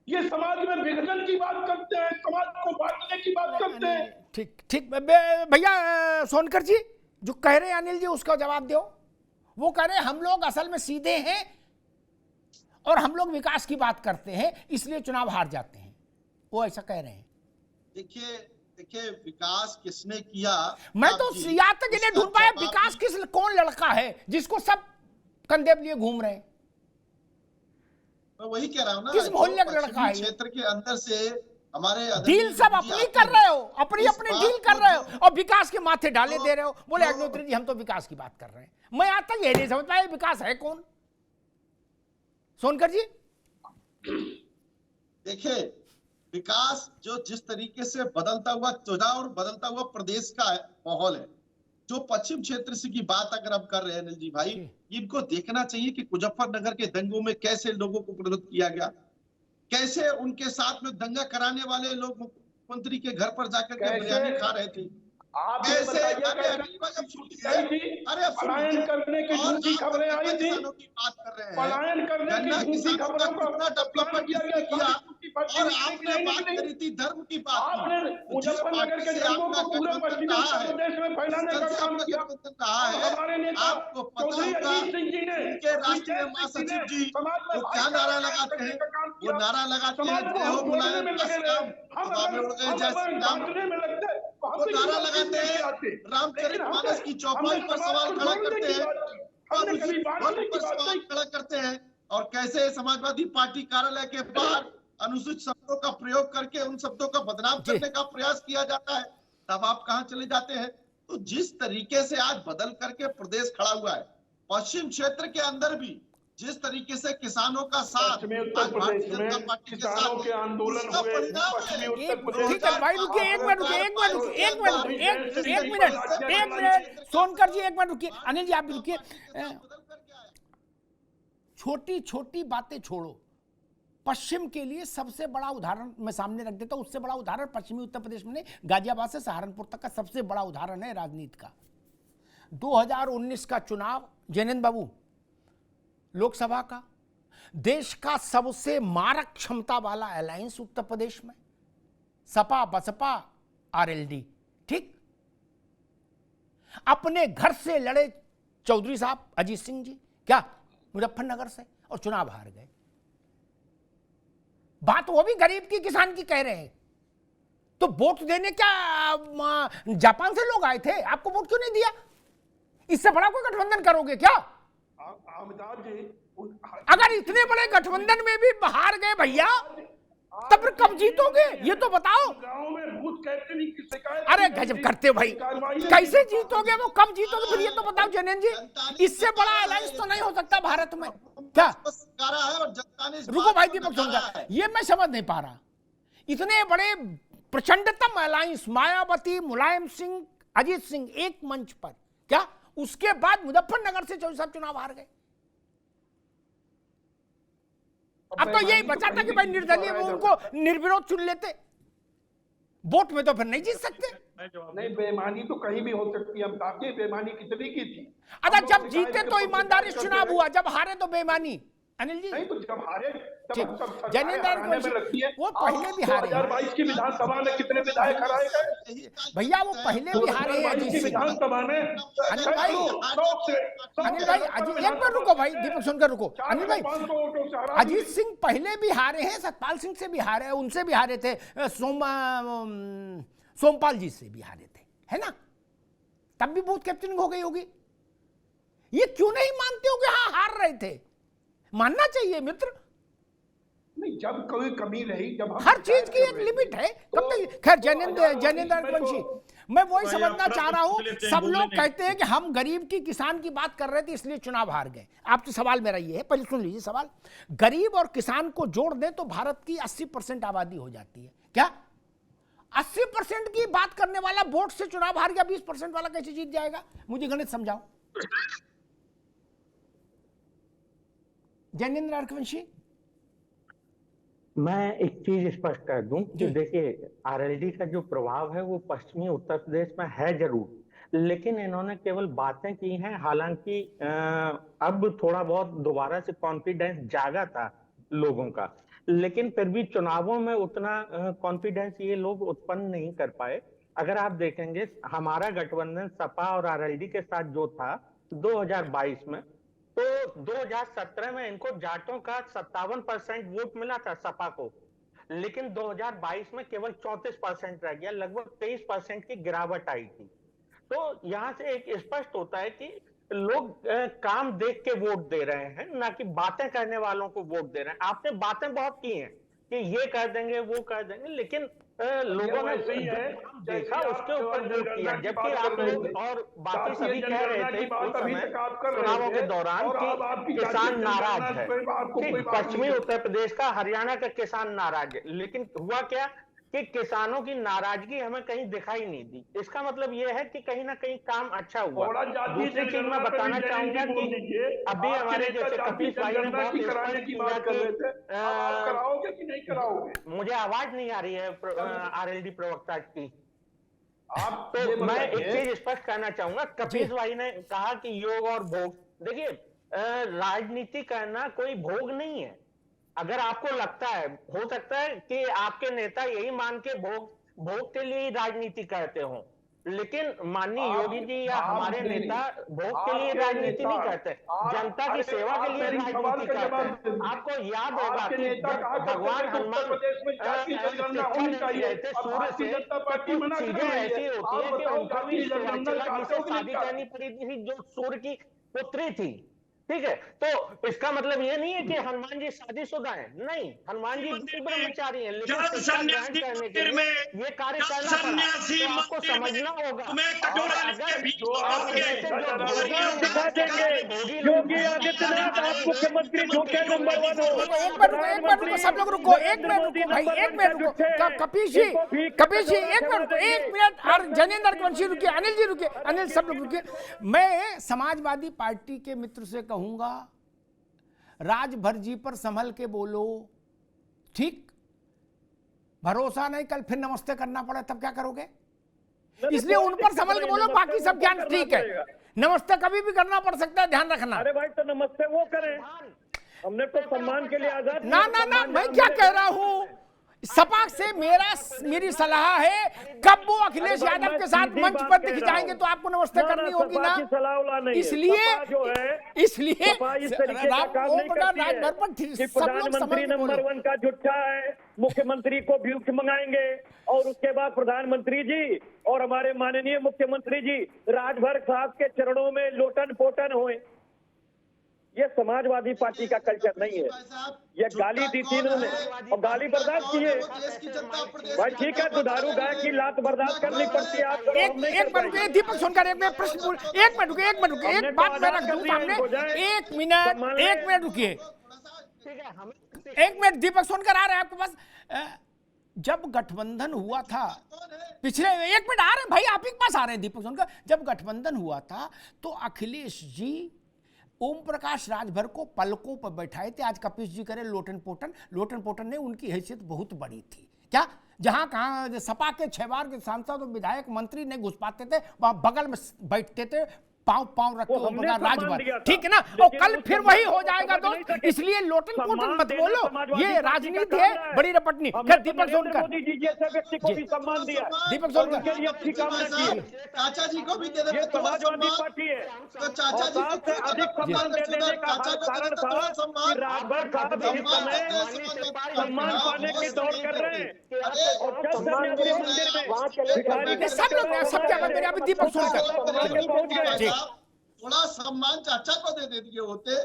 S4: ये समाज में विघटन की बात करते हैं, समाज को बांटने की बात करते हैं।
S1: ठीक ठीक भैया सोनकर जी, जो कह रहे हैं अनिल जी उसका जवाब दो। वो कह रहे हैं हम लोग असल में सीधे हैं और हम लोग विकास की बात करते हैं इसलिए चुनाव हार जाते हैं, वो ऐसा कह रहे हैं।
S3: देखिए विकास किसने किया?
S1: मैं तो यहाँ तक इन्हें ढूंढ पाया विकास कौन लड़का है जिसको सब कंधे पे लिए घूम रहे हैं।
S3: मैं वही कह रहा हूँ ना,
S1: किस मोहल्ले का लड़का है?
S3: क्षेत्र के अंदर से हमारे
S1: डील सब अपनी कर रहे हो, अपनी डील कर रहे हो और विकास के माथे डाले दे रहे हो। बोले अग्निहोत्री जी हम तो विकास की बात कर रहे हैं। मैं आज तक ये नहीं समझ पाया विकास है कौन। सोनकर जी
S3: देखिए, विकास जो जिस तरीके से बदलता हुआ चुनाव और बदलता हुआ प्रदेश का माहौल है, जो पश्चिम क्षेत्र से की बात अगर आप कर रहे हैं अनिल जी भाई, इनको देखना चाहिए कि मुजफ्फरनगर के दंगों में कैसे लोगों को प्रवृत्त किया गया, कैसे उनके साथ में दंगा कराने वाले लोग मुख्यमंत्री के घर पर जाकर के बिरयानी खा रहे थे।
S4: कैसे पलायन करने की झूठी खबरें आई थी, पलायन करने की झूठी खबरों को डेवलपमेंट किया
S3: और आपने बात करी थी धर्म की बात,
S4: आपने मुजफ्फरनगर के दंगों को पूरे पश्चिमी उत्तर प्रदेश में फैलाने का काम किया। हमारे नेता चौधरी अजीत सिंह जी ने,
S3: उनके राष्ट्रीय महासचिव जी वो क्या नारा लगाते हैं? वो नारा लगाते हैं जय हो मुलायम
S4: में लगे रहे, हम बांटने में लगते,
S3: वो नारा लगाते हैं, रामचरितमानस की चौपाई पर सवाल खड़ा करते हैं और उसी पर सवाल खड़ा करते हैं। और कैसे समाजवादी पार्टी कार्यालय के बाहर अनुचित शब्दों का प्रयोग करके उन शब्दों का बदनाम करने का प्रयास किया जाता है, तब आप कहां चले जाते हैं? तो जिस तरीके से आज बदल करके प्रदेश खड़ा हुआ है, पश्चिम क्षेत्र के अंदर भी जिस तरीके से किसानों का साथ
S4: उत्तर प्रदेश में किसानों के आंदोलन हुए, पश्चिमी उत्तर प्रदेश।
S1: भाई रुकिए, एक मिनट सोनकर जी, एक मिनट रुकिए। अनिल जी आप भी रुकिए। छोटी छोटी बातें छोड़ो, पश्चिम के लिए सबसे बड़ा उदाहरण मैं सामने रख देता हूं। उससे बड़ा उदाहरण पश्चिमी उत्तर प्रदेश में गाजियाबाद से सहारनपुर तक का सबसे बड़ा उदाहरण है राजनीति का। 2019 का चुनाव जैनेन्द्र बाबू, लोकसभा का, देश का सबसे मारक क्षमता वाला अलायंस उत्तर प्रदेश में, सपा बसपा आरएलडी, ठीक। अपने घर से लड़े चौधरी साहब अजीत सिंह जी, क्या मुजफ्फरनगर से, और चुनाव हार गए। बात वो भी गरीब की, किसान की कह रहे हैं। तो वोट देने क्या जापान से लोग आए थे? आपको वोट क्यों नहीं दिया? इससे बड़ा कोई गठबंधन करोगे क्या?
S4: अमिताभ जी,
S1: अगर इतने बड़े गठबंधन में भी हार गए भैया, तब फिर कब जीतोगे ये तो बताओ।
S4: गांव में बूथ कैप्टन की शिकायत।
S1: अरे गजब करते भाई, कैसे जीतोगे वो, कब जीतोगे फिर ये तो बताओ जैनेन्द्र जी। इससे बड़ा अलायंस तो नहीं हो सकता भारत में क्या? रुको भाई दीपक सोनकर, ये मैं समझ नहीं पा रहा। इतने बड़े प्रचंडतम अलायंस, मायावती, मुलायम सिंह, अजीत सिंह एक मंच पर, क्या उसके बाद मुजफ्फरनगर से चौधरी साहब चुनाव हार गए। अब तो यही बचा था कि भाई निर्दलीय वो उनको निर्विरोध चुन लेते, वोट में तो फिर नहीं जीत सकते।
S4: नहीं, बेईमानी तो कहीं भी हो सकती है अमिताभ जी, बेईमानी कितनी की थी।
S1: अच्छा, जब जीते तो ईमानदारी से चुनाव हुआ, जब हारे तो बेईमानी। अनिल जी
S4: नहीं, तो जब हारे
S1: जैनेन्द्र वो पहले भी हारे,
S4: 2022 की विधानसभा में कितने विधायक हराए गए
S1: भैया, वो पहले भी हारे हैं अजीत सिंह
S4: विधानसभा में।
S1: अनिल भाई एक मिनट रुको भाई, दीपक सोनकर रुको। अनिल भाई, अजीत सिंह पहले भी हारे हैं, सतपाल सिंह से भी हारे हैं, उनसे भी हारे थे, सोमपाल जी से भी हारे थे, है ना? तब भी बूथ कैप्चरिंग हो गई होगी। ये क्यों नहीं मानते हो कि हाँ हार रहे थे? मानना चाहिए मित्र।
S4: नहीं, जब कोई कमी रही, जब हम
S1: हर चीज की
S4: शिकायत
S1: एक
S4: कर रहे
S1: लिमिट
S4: थे,
S1: है।
S4: तो
S1: कब तक, खैर जैनेंद्र
S4: इसमें
S1: रघुवंशी,
S4: तो-
S1: मैं वही
S6: भाई,
S1: समझना
S6: आप
S1: चाह रहा हूं।
S6: लेते हैं,
S1: सब
S6: बोलने
S1: लोग
S6: नहीं
S1: कहते हैं कि हम गरीब की किसान की बात कर रहे थे इसलिए चुनाव हार गए। आपसे सवाल मेरा ये है, पहले सुन लीजिए सवाल। गरीब और किसान को जोड़ दें तो भारत की 80% आबादी हो जाती है। क्या 80% की बात करने वाला वोट से चुनाव हार गया, 20% वाला कैसे जीत जाएगा? मुझे गणित समझाओ। जैनेंद्र रघुवंशी,
S5: मैं एक चीज स्पष्ट कर दूं कि
S1: जी।
S5: देखिए, आरएलडी का जो प्रभाव है वो पश्चिमी उत्तर प्रदेश में है जरूर, लेकिन इन्होंने केवल बातें की हैं। हालांकि अब थोड़ा बहुत दोबारा से कॉन्फिडेंस जागा था लोगों का, लेकिन फिर भी चुनावों में उतना कॉन्फिडेंस ये लोग उत्पन्न नहीं कर पाए। अगर आप देखेंगे, हमारा गठबंधन सपा और आरएलडी के साथ जो था 2022 में, तो 2017 में इनको जाटों का 57% वोट मिला था सपा को, लेकिन 2022 में केवल 34% रह गया, लगभग 23% की गिरावट आई थी। तो यहां से एक स्पष्ट होता है कि लोग काम देख के वोट दे रहे हैं, ना कि बातें करने वालों को वोट दे रहे हैं। आपने बातें बहुत की हैं कि ये कर देंगे वो कर देंगे, लेकिन लोगों ने देखा उसके ऊपर वोट किया। जबकि आप लोग और बाकी सभी कह रहे थे उस समय चुनावों के दौरान कि किसान नाराज है। ठीक, पश्चिमी उत्तर प्रदेश का, हरियाणा का किसान नाराज है, लेकिन हुआ क्या कि किसानों की नाराजगी हमें कहीं दिखाई नहीं दी। इसका मतलब यह है कि कहीं ना कहीं काम अच्छा हुआ। दूसरी चीज मैं बताना चाहूंगा कि अभी हमारे जैसे कपीस भाई ने बहुत स्पष्ट किया कि मुझे आवाज नहीं आ रही है आरएलडी प्रवक्ता की। तो मैं एक चीज स्पष्ट करना चाहूंगा, कपीस भाई ने कहा कि योग और भोग, देखिए राजनीति करना कोई भोग नहीं है। अगर आपको लगता है, हो सकता है कि आपके नेता यही मान के भोग के लिए राजनीति करते हो, लेकिन माननीय योगी जी या हमारे नेता भोग के लिए राजनीति नहीं करते, जनता की सेवा के लिए राजनीति करते हैं। आपको याद होगा कि जब भगवान हनुमान शिक्षा ले रहे थे सूर्य से, तो कुछ चीजें ऐसी होती है कि उनको भी शैलचिला जी से शादी करनी पड़ी थी जो सूर्य की पुत्री थी। ठीक है, तो इसका मतलब ये नहीं है कि हनुमान जी शादीशुदा हैं, नहीं, हनुमान जी ब्रह्मचारी हैं, लेकिन शिक्षा ग्रहण करने के लिए ये कार्य करना पड़ा। तो आपको समझना होगा,
S7: योगी आदित्यनाथ आप मुख्यमंत्री धोखे नंबर 1 हो।
S1: एक मिनट रुको, सब लोग रुको, एक मिनट रुको भाई, एक मिनट रुको। कपीस जी एक मिनट, और जैनेंद्र रघुवंशी रुकिए, अनिल जी रुकिए, अनिल सब लोग रुकिए। मैं समाजवादी पार्टी के मित्र से कहूंगा, राजभर जी पर संभल के बोलो। ठीक, भरोसा नहीं कल फिर नमस्ते करना पड़े तब क्या करोगे? इसलिए उन पर संभल के बोलो, बाकी सब ज्ञान ठीक है। नमस्ते कभी भी करना पड़ सकता है, ध्यान रखना।
S7: अरे भाई, तो नमस्ते वो करें, हमने तो सम्मान के लिए आजाद।
S1: ना, मैं क्या कह रहा हूं, सपा से मेरी सलाह है, कब वो अखिलेश यादव के साथ मंच पर दिख जाएंगे तो आपको नमस्ते करनी होगी ना। इसलिए
S7: प्रधानमंत्री नंबर 1 का झूठा है, मुख्यमंत्री को भिक्षा मंगाएंगे और उसके बाद प्रधानमंत्री जी और हमारे माननीय मुख्यमंत्री जी राजभर साहब के चरणों में लोटन पोटन हुए। ये समाजवादी पार्टी का कल्चर नहीं है। ये गाली दी थी इन्होंने और गाली बर्दाश्त की है। भाई ठीक है, दुधारू गाय की लात बर्दाश्त करनी पड़ती है। आप
S1: एक मिनट दीपक सुनकर एक प्रश्न, एक मिनट रुकिए, एक बात मैं रख दूं सामने, एक मिनट रुकिए, एक मिनट दीपक सुनकर आ रहे हैं आपके पास। जब गठबंधन हुआ था पिछले, एक मिनट आ रहे हैं भाई, आप ही के पास आ रहे हैं दीपक सुनकर। जब गठबंधन हुआ था तो अखिलेश जी ओम प्रकाश राजभर को पलकों पर बैठाए थे। आज कपीस जी करे लोटन पोटन ने उनकी हैसियत बहुत बड़ी थी। क्या जहां कहां सपा के 6 बार के सांसद और विधायक मंत्री ने घुस पाते थे, वहां बगल में बैठते थे, पांव रख के राजभर, ठीक है ना। और कल फिर वही हो जाएगा दोस्त, इसलिए लोटन पोटन मत बोलो, ये राजनीति है बड़ी रपटनी। फिर दीपक सोनकर, दीपक सोनकर
S3: चाचा जी को भी दे देते,
S7: समाजवादी पार्टी है
S3: तो चाचा जी को
S7: अधिक सम्मान देने का कारण था कि राजभर साहब इस समय सम्मान पाने की दौड़ कर रहे हैं।
S1: सब लोग सब क्या कर, अभी दीपक सोनकर
S3: थोड़ा सम्मान चाचा को दे दिए होते।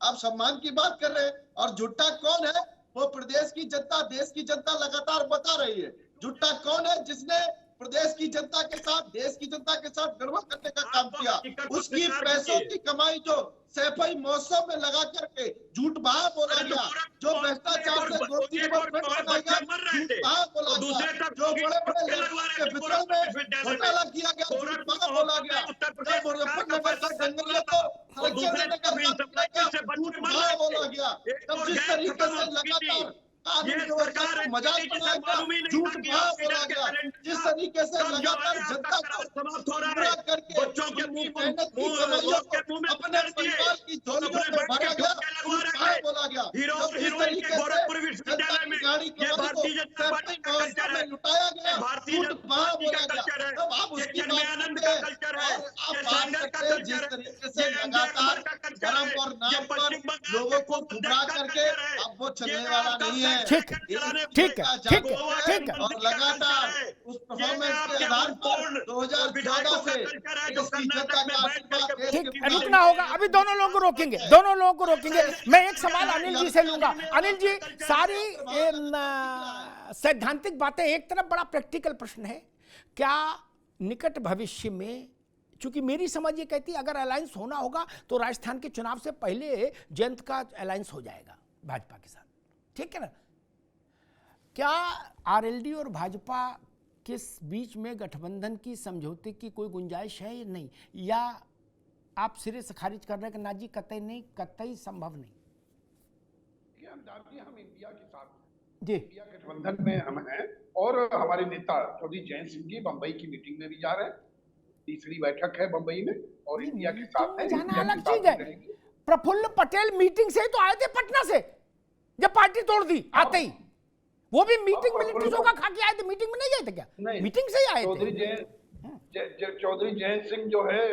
S3: आप सम्मान की बात कर रहे हैं। और झूठा कौन है? वो प्रदेश की जनता, देश की जनता लगातार बता रही है। झूठा कौन है? जिसने प्रदेश की जनता के साथ, देश की जनता के साथ गड़बड़ करने का काम किया। उसकी पैसों की कमाई जो सैफई महोत्सव में लगा करके झूठ बहा बोला गया, जो भ्रष्टाचार से गोपी नंबर प्लेट बनाएगा, झूठ बहा बोला गया, जो बड़े बड़े लैपटॉप के वितरण में घोटाला किया गया, झूठ बहा बोला गया, जब मुजफ्फरनगर का जंगलियों को कलेक्शन देने का काम किया गया, झूठ बहा बोला गया। तब जिस तरीके से लगातार कानून व्यवस्था को मजाक बनाया गया, झूठ बहा बोला गया, जिस तरीके से लगातार जनता को गुमराह करके उनकी मेहनत की कमाइयों को अपने परिवार की झोलियों में भरा गया, झूठ बहा बोला गया। जब जिस तरीके से जनता की गाड़ी कमाई को सैफई महोत्सव में लुटाया गया, झूठ बहा बोला गया। तब आप उसकी बात करते हैं और आप बात करते हैं जिस तरीके से लगातार धर्म और नाम पर लोगों को गुमराह करके, अब वो चलने वाला नहीं है।
S1: ठीक है, ठीक है, ठीक है, ठीक है।
S3: और लगातार उस परफॉर्मेंस के आधार पर 2014 से इसकी जनता का आशीर्वाद देश
S1: ठीक,
S3: के
S1: रुकना होगा। अभी दोनों लोगों को रोकेंगे, दोनों लोगों को रोकेंगे। मैं एक सवाल अनिल जी से लूंगा। अनिल जी, सारी सैद्धांतिक बातें एक तरफ, बड़ा प्रैक्टिकल प्रश्न है। क्या निकट भविष्य में, चूंकि मेरी समझ ये कहती है अगर अलायंस होना होगा तो राजस्थान के चुनाव से पहले जयंत का अलायंस हो जाएगा भाजपा के साथ, ठीक है ना? क्या आरएलडी और भाजपा के बीच में गठबंधन की, समझौते की कोई गुंजाइश है या नहीं, या आप सिरे से खारिज कर रहे हैं कि ना जी कतई नहीं, कतई संभव नहीं?
S4: हम इंडिया के साथ
S1: जी,
S4: इंडिया गठबंधन में हम हैं और हमारे नेता चौधरी जयंत सिंह जी बंबई की मीटिंग में भी जा रहे हैं। तीसरी बैठक है बंबई में और इंडिया के साथ है।
S1: जाना अलग चीज है। प्रफुल्ल पटेल मीटिंग से ही तो आए थे पटना से, जब पार्टी तोड़ दी आते ही। वो भी मीटिंग में लिट्टी का खा के आए थे, मीटिंग में नहीं गए थे क्या? मीटिंग से ही आए थे।
S4: चौधरी जयंत सिंह जो है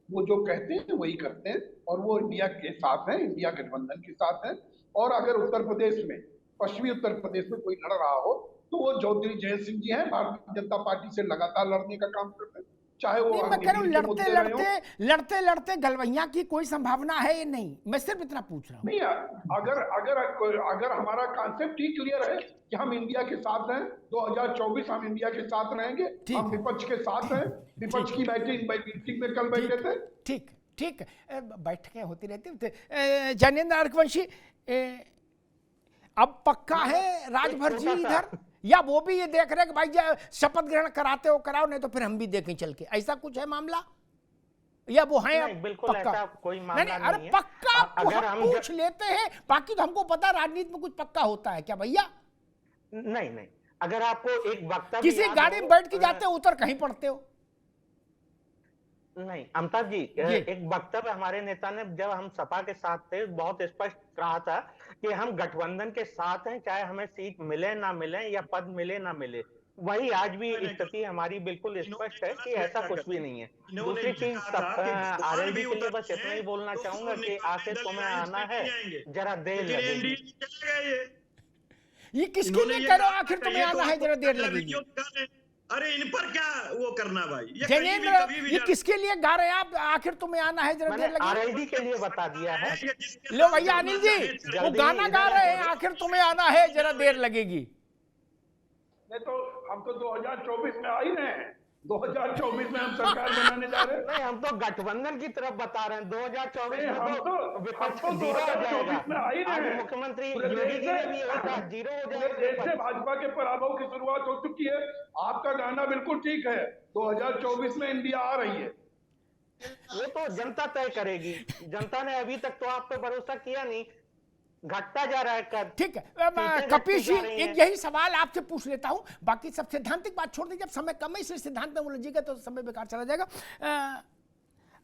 S4: वो जो कहते हैं वही करते हैं और वो इंडिया के साथ है, इंडिया गठबंधन के साथ है। और अगर उत्तर प्रदेश में, पश्चिमी उत्तर प्रदेश में कोई लड़ रहा हो तो वो चौधरी जयंत सिंह जी हैं, भारतीय जनता पार्टी से लगातार लड़ने का काम करते हैं। चाहे वो
S1: मैं कह रहा हूं लड़ते लड़ते गलवैया की कोई संभावना है या नहीं, मैं सिर्फ इतना पूछ रहा हूं।
S4: नहीं, अगर हमारा कॉन्सेप्ट ही क्लियर है कि हम इंडिया के साथ हैं, 2024 हम इंडिया के साथ रहेंगे, हम विपक्ष के साथ हैं। विपक्ष की मीटिंग में कल बैठे थे।
S1: ठीक ठीक, बैठकें होती रहती। जैनेंद्र अर्कवंशी, अब पक्का है राजभर जी इधर, या वो भी ये देख रहे हैं कि भाई शपथ ग्रहण कराते हो कराओ, नहीं तो फिर हम भी देखें चल के, ऐसा कुछ है मामला, या वो है?
S5: नहीं, बिल्कुल ऐसा कोई मामला नहीं,
S1: अरे पक्का
S5: अगर हम
S1: पूछ लेते हैं, बाकी तो हमको पता राजनीति में कुछ पक्का होता है क्या भैया?
S5: नहीं, अगर आपको एक वक्तव्य
S1: किसी गाड़ी में बैठ के जाते हो, उतर कहीं पड़ते हो?
S5: नहीं अमिताभ जी, एक वक्तव्य हमारे नेता ने जब हम सपा के साथ थे बहुत स्पष्ट कहा था कि हम गठबंधन के साथ हैं, चाहे हमें सीट मिले ना मिले या पद मिले ना मिले। वही आज भी स्थिति हमारी बिल्कुल स्पष्ट है कि ऐसा कुछ भी नहीं है। दूसरी चीज, आरएलडी के लिए बस इतना ही बोलना चाहूंगा कि आखिर तुम्हें आना है, जरा देर लगेगी।
S1: ये किसके लिए कह रहे हो आखिर तुम्हें आना है, जरा देर लगेगी?
S6: अरे इन पर क्या वो करना भाई,
S1: जैनेंद्र, ये किसके लिए गा रहे हैं आप, आखिर तुम्हें आना है जरा देर लगेगी?
S5: आरएलडी के लिए बता दिया है।
S1: लो भैया अनिल जी, वो गाना गा रहे हैं, आखिर तुम्हें आना है जरा देर लगेगी।
S4: नहीं तो हम तो 2024 में आ ही रहे हैं, 2024 में हम सरकार बनाने जा रहे हैं।
S5: नहीं, हम तो गठबंधन की तरफ बता रहे हैं। 2024 में तो विपक्ष
S4: हम तो 2024 में आ ही रहे हैं।
S5: मुख्यमंत्री योगी जी ने भी यही कहा, 0 हो जाएगा।
S4: जैसे भाजपा के पराभव की शुरुआत हो चुकी है, आपका गाना बिल्कुल ठीक है, 2024 में इंडिया आ रही है।
S5: वो तो जनता तय करेगी। जनता ने अभी तक तो आप पे भरोसा किया नहीं, घटता जा रहा है कद।
S1: ठीक है कपिल जी, एक यही सवाल आपसे पूछ लेता हूं, बाकी सब सैद्धांतिक बात छोड़ दीजिए, जब समय कम है इसलिए सिद्धांत में उलझिएगा तो समय बेकार चला जाएगा।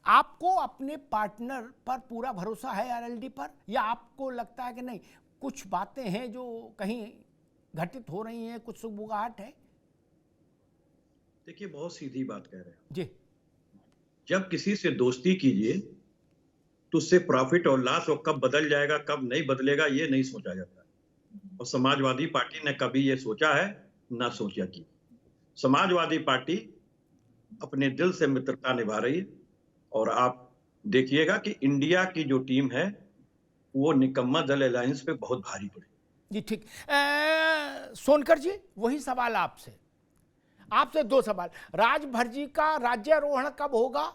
S1: आपको अपने पार्टनर पर पूरा भरोसा है आरएलडी पर, या आपको लगता है कि नहीं कुछ बातें हैं जो कहीं घटित हो रही हैं, कुछ सुगबुगाहट है?
S6: देखिए, बहुत सीधी बात कह रहे हैं
S1: जी।
S6: जब किसी से दोस्ती कीजिए तो उससे प्रॉफिट और लॉस और कब बदल जाएगा कब नहीं बदलेगा ये नहीं सोचा जाता। और समाजवादी पार्टी ने कभी ये सोचा है ना सोचा कि समाजवादी पार्टी अपने दिल से मित्रता निभा रही है। और आप देखिएगा कि इंडिया की जो टीम है वो निकम्मा दल अलायंस पे बहुत भारी पड़े।
S1: जी ठीक। सोनकर जी, वही सवाल आपसे, आपसे दो सवाल। राजभर जी का राज्यारोहण कब होगा,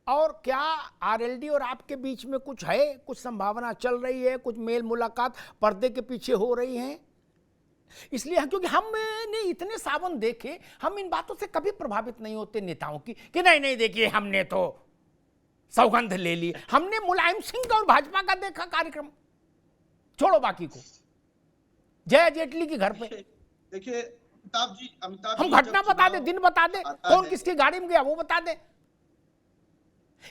S1: और क्या आरएलडी और आपके बीच में कुछ है, कुछ संभावना चल रही है, कुछ मेल मुलाकात पर्दे के पीछे हो रही हैं? इसलिए क्योंकि हमने इतने सावन देखे, हम इन बातों से कभी प्रभावित नहीं होते नेताओं की कि नहीं नहीं देखिए हमने तो सौगंध ले ली। हमने मुलायम सिंह का और भाजपा का देखा कार्यक्रम, छोड़ो बाकी को, जय जेटली के घर पे।
S3: देखिए अमिताभ
S1: हम घटना बता दे, दिन बता दे, कौन किसकी गाड़ी में गया वो बता दे।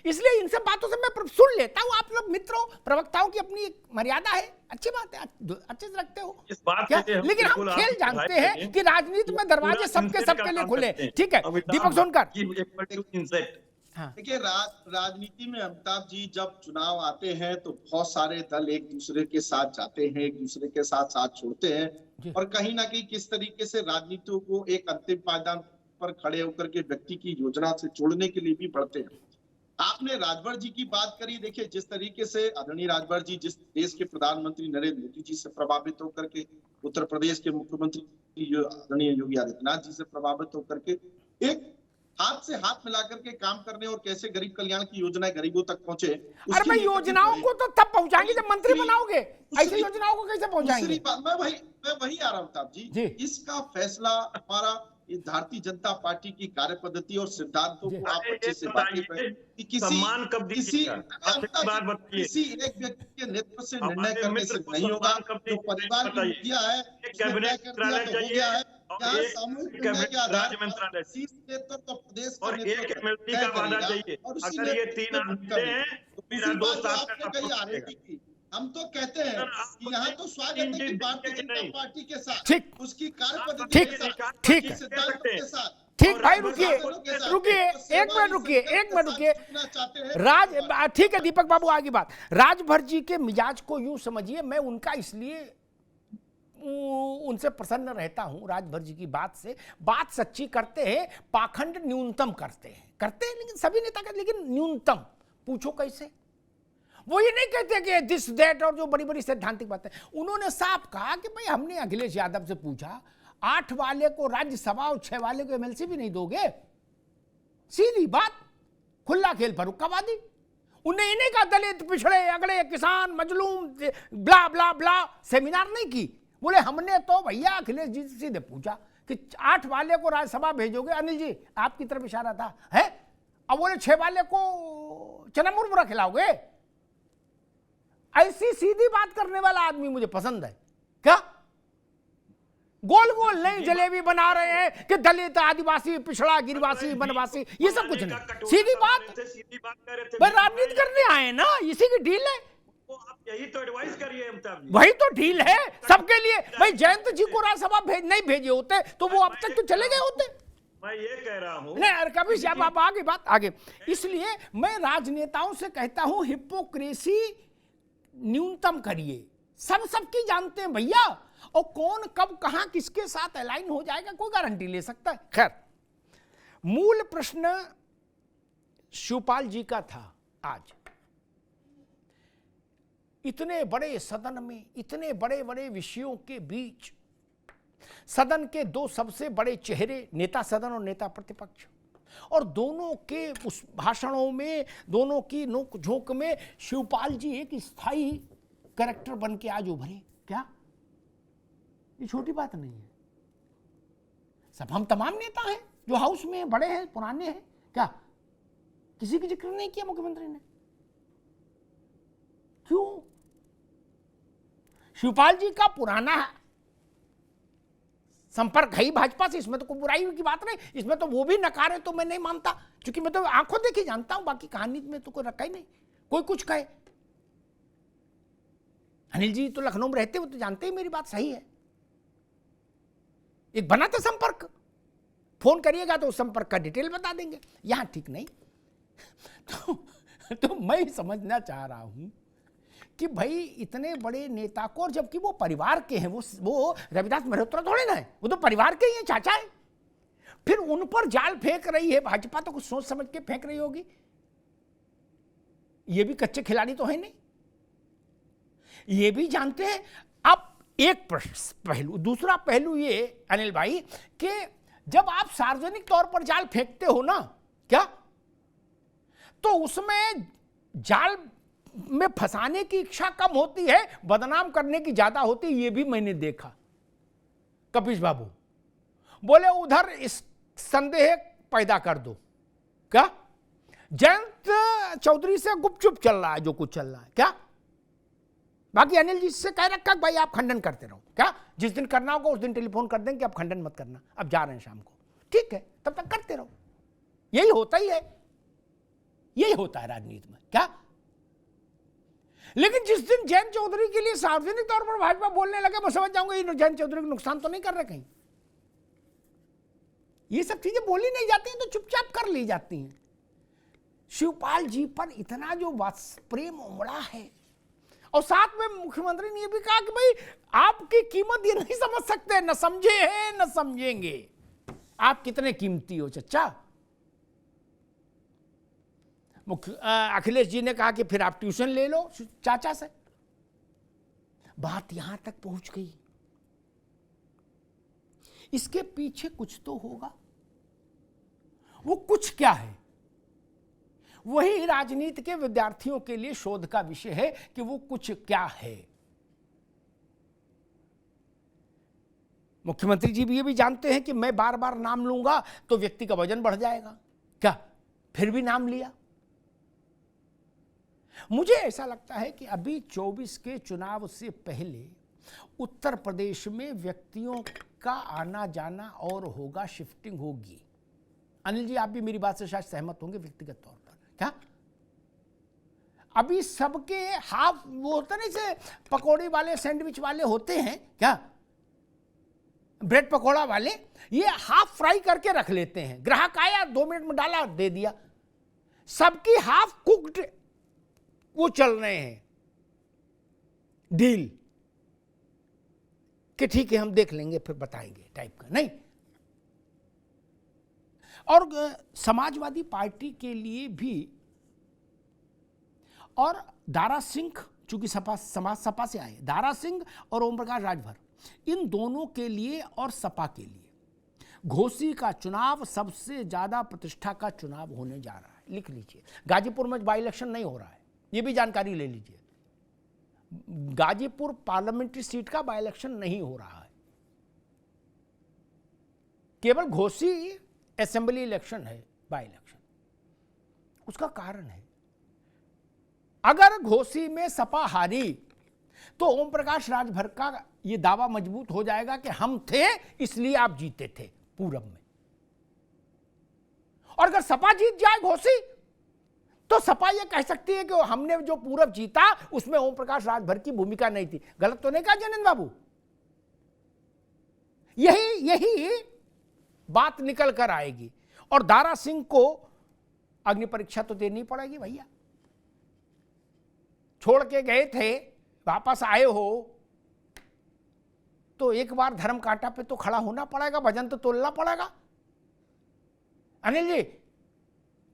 S1: इसलिए इन सब बातों से मैं सुन लेता हूं। आप लोग मित्रों, प्रवक्ताओं की अपनी एक मर्यादा है, अच्छी बात है, अच्छे से रखते हो
S6: इस बात
S1: क्या?
S6: से
S1: लेकिन हम खेल जानते हैं कि राजनीति में दरवाजे सबके लिए खुले। ठीक है दीपक सोनकर। हाँ।
S3: देखिए राजनीति में अमिताभ जी, जब चुनाव आते हैं तो बहुत सारे दल एक दूसरे के साथ जाते हैं, एक दूसरे के साथ छोड़ते हैं, और कहीं ना कहीं किस तरीके से राजनीतियों को एक अंतिम पायदान पर खड़े होकर के व्यक्ति की योजना से जोड़ने के लिए भी बढ़ते हैं। आपने राजभर जी की बात करी। देखिए जिस तरीके से आदरणीय राजभर जी जिस देश के प्रधानमंत्री नरेंद्र मोदी जी से प्रभावित होकर के, उत्तर प्रदेश के मुख्यमंत्री आदरणीय योगी आदित्यनाथ जी से प्रभावित होकर के एक हाथ से हाथ मिलाकर के काम करने, और कैसे गरीब कल्याण की योजनाएं गरीबों तक पहुंचे।
S1: अरे भाई योजनाओं को तो तब पहुंचाएंगे जब मंत्री बनाओगे, ऐसी योजनाओं को कैसे पहुंचाएंगे?
S3: मैं वही आ रहा हूं साहब जी। इसका फैसला हमारा भारतीय जनता पार्टी की कार्यपद्धति और सिद्धांतों को आप अच्छे से वाकिफ है कि किसी एक व्यक्ति के नेतृत्व से निर्णय करने से नहीं होगा। जो परिवार की मीडिया है निर्णय कर दिया तो हो गया है। यहाँ सामूहिक निर्णय के आधार पर शीर्ष नेतृत्व तो प्रदेश का नेतृत्व, और उसी आपने कही आरएलडी की, हम तो कहते हैं कि यहाँ तो स्वागत है कि भारतीय जनता पार्टी के साथ, उसकी कार्यपद्धति के साथ,
S1: ठीक है,
S3: सिद्धांतों के साथ।
S1: ठीक भाई रुकिए एक मिनट रुकिए राज, ठीक है दीपक बाबू आगे बात। राजभर जी के मिजाज को यूं समझिए, मैं उनका इसलिए उनसे प्रसन्न रहता हूं, राजभर जी की बात से। बात सच्ची करते हैं, पाखंड न्यूनतम करते हैं लेकिन सभी नेता करते, लेकिन न्यूनतम। पूछो कैसे? वो ये नहीं कहते कि दिस दैट और जो बड़ी बड़ी सैद्धांतिक बातें। उन्होंने साफ कहा कि भाई हमने अखिलेश यादव से पूछा, 8 वाले को राज्यसभा और 6 वाले को एमएलसी भी नहीं दोगे? सीधी बात, खुला खेल फरुक्काबादी। उन्हें इन्हें का दलित, पिछड़े, अगड़े, किसान, मजलूम, ब्ला ब्ला ब्ला सेमिनार नहीं की। बोले हमने तो भैया अखिलेश जी से सीधे पूछा कि 8 वाले को राज्यसभा भेजोगे? अनिल जी आपकी तरफ इशारा था, है? अब बोले 6 वाले को चना मुरमुरा खिलाओगे? ऐसी सीधी बात करने वाला आदमी मुझे पसंद है। क्या गोल गोल नहीं जलेबी बना रहे हैं कि दलित, आदिवासी, पिछड़ा, गिरिवासी, वनवासी, ये सब कुछ नहीं, सीधी बात। भाई राजनीति करने आए ना, इसी की डील है।
S6: यही तो एडवाइस करिए,
S1: वही तो डील है सबके लिए। भाई जयंत जी को राज्यसभा नहीं भेजे होते तो वो अब तक तो चले गए होते।
S6: मैं ये कह रहा हूं
S1: नहीं कभी से आप आगे बात आगे। इसलिए मैं राजनेताओं से कहता हूं हिपोक्रेसी न्यूनतम करिए। सबकी जानते हैं भैया, और कौन कब कहां किसके साथ अलाइन हो जाएगा कोई गारंटी ले सकता है। खैर, मूल प्रश्न शिवपाल जी का था। आज इतने बड़े सदन में, इतने बड़े बड़े विषयों के बीच, सदन के 2 सबसे बड़े चेहरे, नेता सदन और नेता प्रतिपक्ष, और दोनों के उस भाषणों में, दोनों की नोक झोंक में शिवपाल जी एक स्थायी कैरेक्टर बन के आज उभरे। क्या ये छोटी बात नहीं है? सब हम तमाम नेता हैं जो हाउस में बड़े हैं, पुराने हैं, क्या किसी की जिक्र नहीं किया मुख्यमंत्री ने? क्यों? शिवपाल जी का पुराना संपर्क है ही भाजपा से, इसमें तो कोई बुराई की बात नहीं। इसमें तो वो भी नकारे तो मैं नहीं मानता, क्योंकि मैं तो आंखों देखी जानता हूं, बाकी कहानी में तो कोई रखा ही नहीं। कोई कुछ कहे, अनिल जी तो लखनऊ में रहते हो तो जानते ही मेरी बात सही है। एक बना था संपर्क, फोन करिएगा तो उस संपर्क का डिटेल बता देंगे। यहां ठीक नहीं। तो मैं समझना चाह रहा हूं कि भाई इतने बड़े नेता को, और जबकि वो परिवार के हैं, वो रविदास मल्होत्रा थोड़े ना है, वो तो परिवार के ही हैं, चाचा है। फिर उन पर जाल फेंक रही है भाजपा, तो कुछ सोच समझ के फेंक रही होगी। ये भी कच्चे खिलाड़ी तो है नहीं। ये भी जानते हैं। अब एक पहलू, दूसरा पहलू ये अनिल भाई कि जब आप सार्वजनिक तौर पर जाल फेंकते हो ना, क्या तो उसमें जाल में फंसाने की इच्छा कम होती है, बदनाम करने की ज्यादा होती है। ये भी मैंने देखा। कपीश बाबू बोले उधर इस संदेह पैदा कर दो, क्या जयंत चौधरी से गुपचुप चल रहा है जो कुछ चल रहा है, क्या बाकी अनिल जी से कह रखा भाई आप खंडन करते रहो, क्या जिस दिन करना होगा उस दिन टेलीफोन कर देंगे आप खंडन मत करना, अब जा रहे हैं शाम को, ठीक है तब तक करते रहो। यही होता ही है, यही होता है राजनीति में, क्या। लेकिन जिस दिन जयंत चौधरी के लिए सार्वजनिक तौर पर भाजपा बोलने लगे, मैं समझ जाऊंगा ये जयंत चौधरी को नुकसान तो नहीं कर रहे कहीं। ये सब चीजें बोली नहीं जाती हैं तो चुपचाप कर ली जाती हैं। शिवपाल जी पर इतना जो प्रेम उमड़ा है, और साथ में मुख्यमंत्री ने यह भी कहा कि भाई आपकी कीमत ये नहीं समझ सकते, न समझे हैं न समझेंगे, आप कितने कीमती हो चचा। अखिलेश जी ने कहा कि फिर आप ट्यूशन ले लो चाचा से। बात यहां तक पहुंच गई। इसके पीछे कुछ तो होगा। वो कुछ क्या है? वही राजनीति के विद्यार्थियों के लिए शोध का विषय है कि वो कुछ क्या है। मुख्यमंत्री जी भी ये भी जानते हैं कि मैं बार बार नाम लूंगा तो व्यक्ति का वजन बढ़ जाएगा, क्या फिर भी नाम लिया। मुझे ऐसा लगता है कि अभी 24 के चुनाव से पहले उत्तर प्रदेश में व्यक्तियों का आना जाना और होगा, शिफ्टिंग होगी। अनिल जी आप भी मेरी बात से शायद सहमत होंगे व्यक्तिगत तौर पर, क्या अभी सबके हाफ वो होते नहीं से पकौड़ी वाले सैंडविच वाले होते हैं, क्या ब्रेड पकौड़ा वाले, ये हाफ फ्राई करके रख लेते हैं। ग्राहक आया 2 मिनट में डाला दे दिया। सबकी हाफ कुक्ड वो चल रहे हैं डील कि ठीक है हम देख लेंगे फिर बताएंगे टाइप का, नहीं। और समाजवादी पार्टी के लिए भी, और दारा सिंह चूंकि सपा से आए, दारा सिंह और ओम प्रकाश राजभर, इन दोनों के लिए और सपा के लिए घोसी का चुनाव सबसे ज्यादा प्रतिष्ठा का चुनाव होने जा रहा है। लिख लीजिए, गाजीपुर में बाई इलेक्शन नहीं हो रहा है, ये भी जानकारी ले लीजिए। गाजीपुर पार्लियामेंट्री सीट का बाई इलेक्शन नहीं हो रहा है, केवल घोसी असेंबली इलेक्शन है बाई इलेक्शन। उसका कारण है, अगर घोसी में सपा हारी तो ओम प्रकाश राजभर का यह दावा मजबूत हो जाएगा कि हम थे इसलिए आप जीते थे पूरब में। और अगर सपा जीत जाए घोसी तो सपा यह कह सकती है कि हमने जो पूरब जीता उसमें ओम प्रकाश राजभर की भूमिका नहीं थी। गलत तो नहीं कहा जयनंद बाबू? यही बात निकल कर आएगी। और दारा सिंह को अग्नि परीक्षा तो देनी पड़ेगी भैया। छोड़ के गए थे, वापस आए हो तो एक बार धर्म कांटा पे तो खड़ा होना पड़ेगा, वजन तो तोलना पड़ेगा। अनिल जी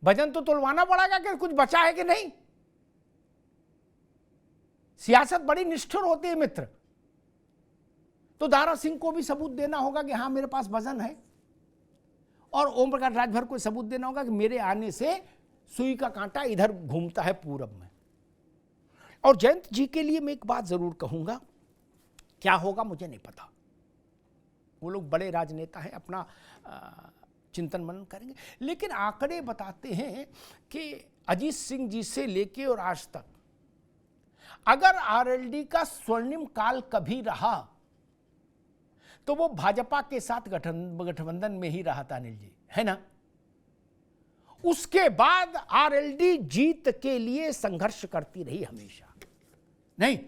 S1: वजन तो तोलवाना पड़ेगा कि कुछ बचा है कि नहीं। सियासत बड़ी निष्ठुर होती है मित्र। तो दारा सिंह को भी सबूत देना होगा कि हां मेरे पास वजन है, और ओम प्रकाश राजभर को सबूत देना होगा कि मेरे आने से सुई का कांटा इधर घूमता है पूरब में। और जयंत जी के लिए मैं एक बात जरूर कहूंगा, क्या होगा मुझे नहीं पता, वो लोग बड़े राजनेता हैं, अपना चिंतन मनन करेंगे। लेकिन आंकड़े बताते हैं कि अजीत सिंह जी से लेके और आज तक अगर आरएलडी का स्वर्णिम काल कभी रहा तो वो भाजपा के साथ गठबंधन में ही रहा था अनिल जी, है ना। उसके बाद आरएलडी जीत के लिए संघर्ष करती रही हमेशा, नहीं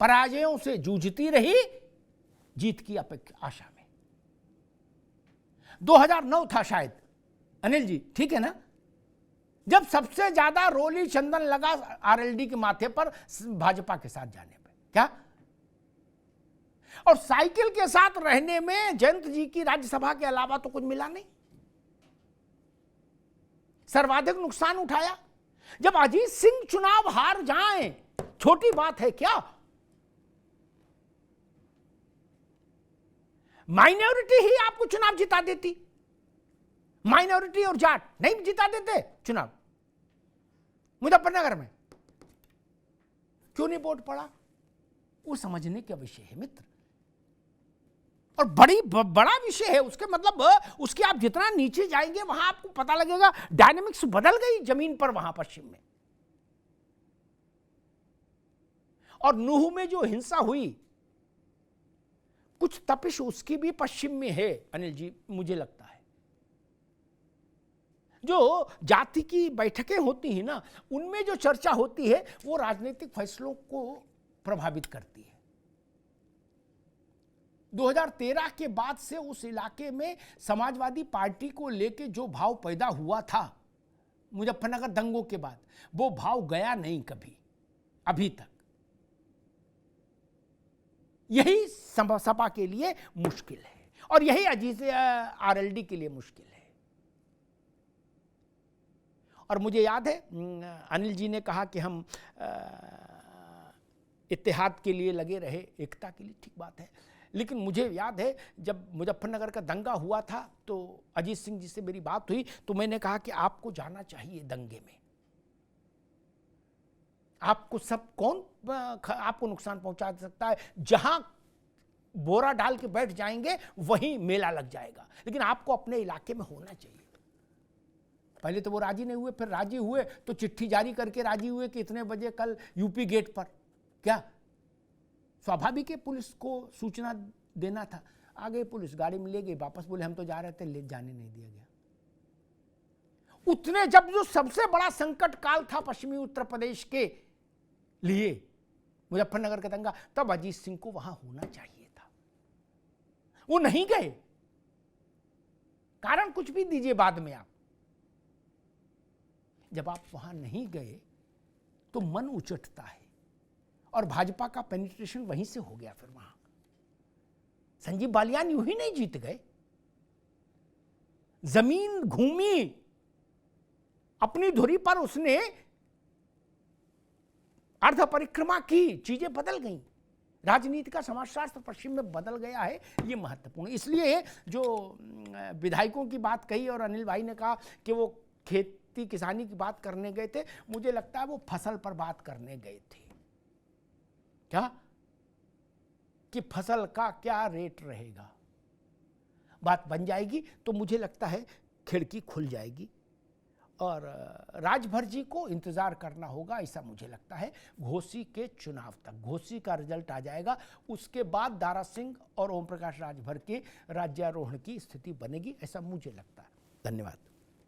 S1: पराजयों से जूझती रही, जीत की आशा में। 2009 था शायद अनिल जी, ठीक है ना, जब सबसे ज्यादा रोली चंदन लगा आरएलडी के माथे पर भाजपा के साथ जाने पे, क्या। और साइकिल के साथ रहने में जयंत जी की राज्यसभा के अलावा तो कुछ मिला नहीं। सर्वाधिक नुकसान उठाया। जब अजीत सिंह चुनाव हार जाएं छोटी बात है क्या? माइनॉरिटी ही आपको चुनाव जिता देती, माइनॉरिटी और जाट नहीं जिता देते चुनाव। मुजफ्फरनगर में क्यों नहीं वोट पड़ा, वो समझने का विषय है मित्र, और बड़ा विषय है। उसके मतलब उसके आप जितना नीचे जाएंगे वहां आपको पता लगेगा डायनेमिक्स बदल गई जमीन पर वहां पश्चिम में। और नूह में जो हिंसा हुई, कुछ तपिश उसकी भी पश्चिम में है अनिल जी, मुझे लगता है। जो जाति की बैठकें होती हैं ना, उनमें जो चर्चा होती है वो राजनीतिक फैसलों को प्रभावित करती है। 2013 के बाद से उस इलाके में समाजवादी पार्टी को लेके जो भाव पैदा हुआ था मुजफ्फरनगर दंगों के बाद, वो भाव गया नहीं कभी अभी तक। यही सपा के लिए मुश्किल है और यही अजीज आरएलडी के लिए मुश्किल है। और मुझे याद है अनिल जी ने कहा कि हम इत्तेहाद के लिए लगे रहे, एकता के लिए, ठीक बात है। लेकिन मुझे याद है जब मुजफ्फरनगर का दंगा हुआ था तो अजीत सिंह जी से मेरी बात हुई तो मैंने कहा कि आपको जाना चाहिए दंगे में, आपको सब कौन आपको नुकसान पहुंचा सकता है, जहां बोरा डाल के बैठ जाएंगे वहीं मेला लग जाएगा, लेकिन आपको अपने इलाके में होना चाहिए। पहले तो वो राजी नहीं हुए, फिर राजी हुए तो चिट्ठी जारी करके राजी हुए कि इतने बजे कल यूपी गेट पर। क्या स्वाभाविक है, पुलिस को सूचना देना था। आ गई पुलिस, गाड़ी में ले गई, वापस बोले हम तो जा रहे थे, ले जाने नहीं दिया गया। उतने जब जो सबसे बड़ा संकट काल था पश्चिमी उत्तर प्रदेश के लिए मुजफ्फरनगर का दंगा, तब अजीत सिंह को वहां होना चाहिए था। वो नहीं गए, कारण कुछ भी दीजिए बाद में आप। जब आप वहां नहीं गए तो मन उचटता है और भाजपा का पेनिट्रेशन वहीं से हो गया। फिर वहां संजीव बालियान यूं ही नहीं जीत गए, जमीन घूमी अपनी धुरी पर, उसने अर्ध परिक्रमा की, चीजें बदल गई, राजनीति का समाजशास्त्र पश्चिम में बदल गया है। ये महत्वपूर्ण, इसलिए जो विधायकों की बात कही और अनिल भाई ने कहा कि वो खेती किसानी की बात करने गए थे, मुझे लगता है वो फसल पर बात करने गए थे। क्या कि फसल का क्या रेट रहेगा, बात बन जाएगी तो मुझे लगता है खिड़की खुल जाएगी और राजभर जी को इंतजार करना होगा, ऐसा मुझे लगता है। घोसी के चुनाव तक घोसी का रिजल्ट आ जाएगा, उसके बाद दारा सिंह और ओम प्रकाश राजभर के राज्यारोहण की स्थिति बनेगी, ऐसा मुझे लगता है। धन्यवाद।